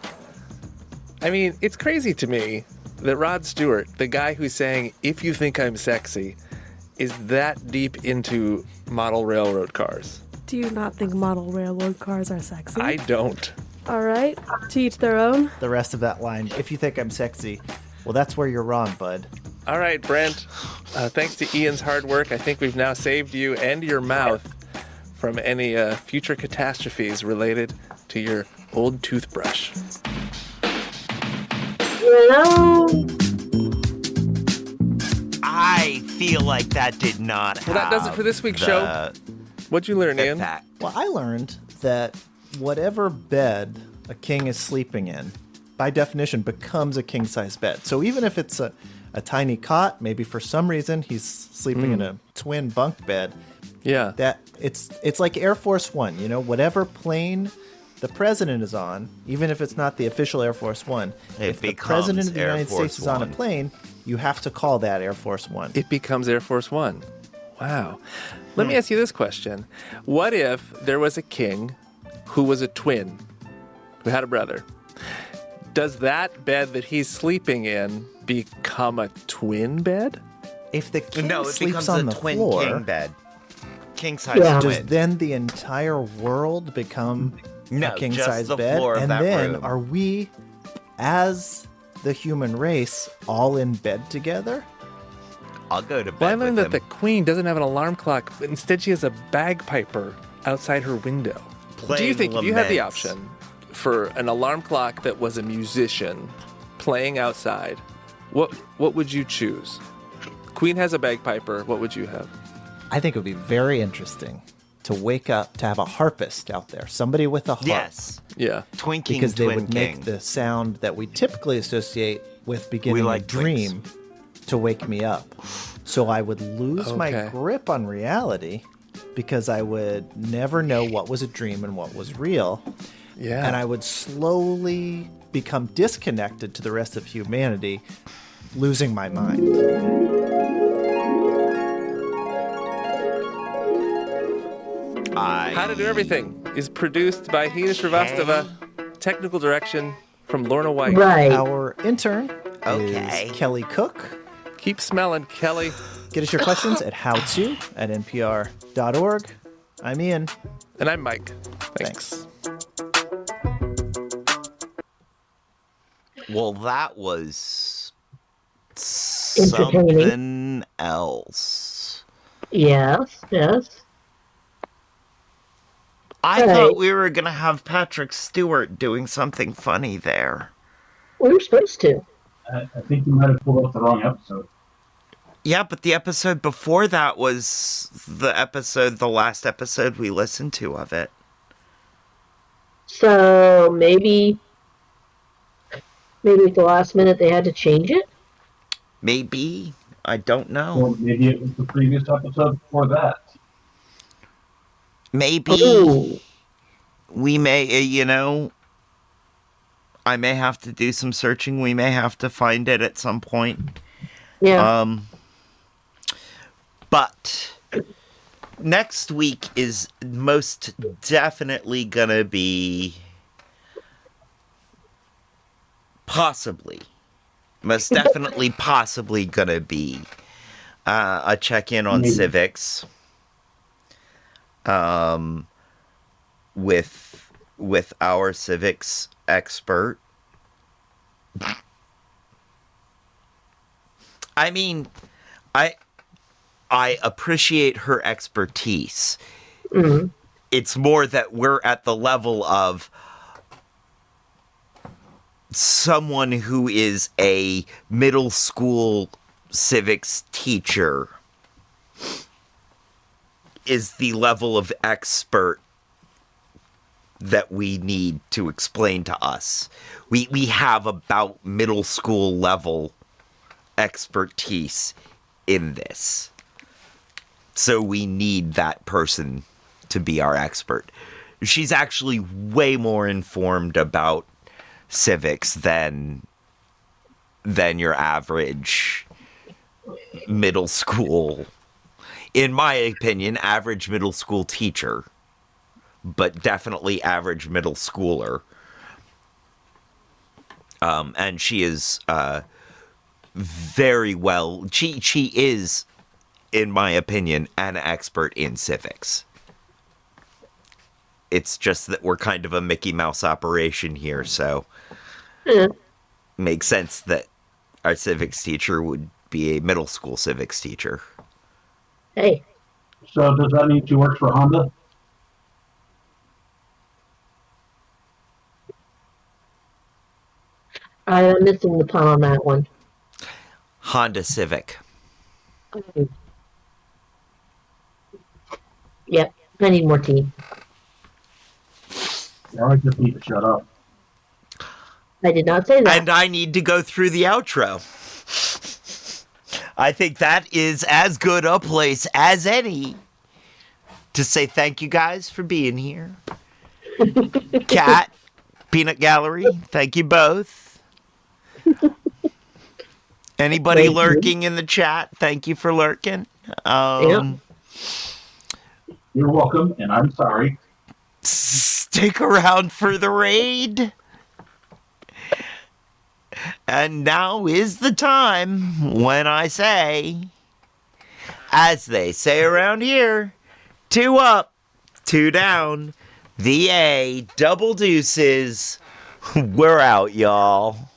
I mean, it's crazy to me that Rod Stewart, the guy who's saying, "If you think I'm sexy," is that deep into model railroad cars.
Do you not think model railroad cars are sexy?
I don't.
All right, to each their own.
The rest of that line, if you think I'm sexy, well, that's where you're wrong, bud.
All right, Brent. Thanks to Ian's hard work, I think we've now saved you and your mouth from any future catastrophes related to your old toothbrush.
I feel like that did not have
Well, that does it for this week's show. What'd you learn, Ian?
Well, I learned that whatever bed a king is sleeping in, by definition, becomes a king-size bed. So even if it's a tiny cot, maybe for some reason he's sleeping in a twin bunk bed.
Yeah.
That it's like Air Force One, you know, whatever plane the president is on, even if it's not the official Air Force One, if the president of the United States is on a plane, you have to call that Air Force One.
It becomes Air Force One. Wow. Let me ask you this question. What if there was a king who was a twin, who had a brother? Does that bed that he's sleeping in become a twin bed?
If the king
No, it
sleeps
becomes
on
a
the
twin
floor,
king bed. King size
does
twin.
then the entire world become
No,
a king
just
size
the
bed?
floor of
And
that
then
room.
are we, as the human race, all in bed together?
I'll go to bed
Well, I learned
with
that
him.
the queen doesn't have an alarm clock, but instead she has a bagpiper outside her window. Do you
Playing
think if you had the
laments.
option for an alarm clock that was a musician playing outside, what would you choose? Queen has a bagpiper. What would you have?
I think it would be very interesting to wake up to have a harpist out there, somebody with a harp.
Yes.
Yeah.
Twin King,
Because they
Twin
would
King.
make the sound that we typically associate with beginning
like
a dream to wake me up. So I would lose my
Okay.
grip on reality because I would never know what was a dream and what was real.
Yeah.
And I would slowly become disconnected to the rest of humanity, losing my mind.
How to Do Everything is produced by Hina Srivastava. Technical direction from Lorna White.
Our intern is Kelly Cook.
Keep smelling, Kelly.
Get us your questions at howto@npr.org. I'm Ian.
And I'm Mike. Thanks.
Well, that was
Entertaining.
something else.
Yes, yes.
I
Right.
thought we were going to have Patrick Stewart doing something funny there.
We were supposed to.
I think you might have pulled up the wrong episode.
Yeah, but the episode before that was the last episode we listened to of it.
So maybe at the last minute they had to change it.
Maybe. I don't know.
Or maybe it was the previous episode before that.
Maybe
Ooh.
we may, I may have to do some searching. We may have to find it at some point.
Yeah.
But next week is most definitely gonna be possibly gonna be a check-in on civics. With our civics expert. I mean, I appreciate her expertise.
Mm-hmm.
It's more that we're at the level of someone who is a middle school civics teacher is the level of expert that we need to explain to us. We have about middle school level expertise in this. So we need that person to be our expert. She's actually way more informed about civics than your average middle school, in my opinion, average middle school teacher, but definitely average middle schooler. And she is very well. She is, in my opinion, an expert in civics. It's just that we're kind of a Mickey Mouse operation here, so makes sense that our civics teacher would be a middle school civics teacher.
Hey.
So does that mean she works for Honda?
I'm missing the pun on that one.
Honda Civic.
Yep, I need more tea.
I just need to shut up.
I did not say that.
And I need to go through the outro. I think that is as good a place as any to say thank you guys for being here. Kat, Peanut Gallery, thank you both. Anybody
Thank you.
lurking in the chat, thank you for lurking.
You're welcome, and I'm sorry.
Stick around for the raid. And now is the time when I say, as they say around here, 2 up, 2 down, the A, double deuces. We're out, y'all.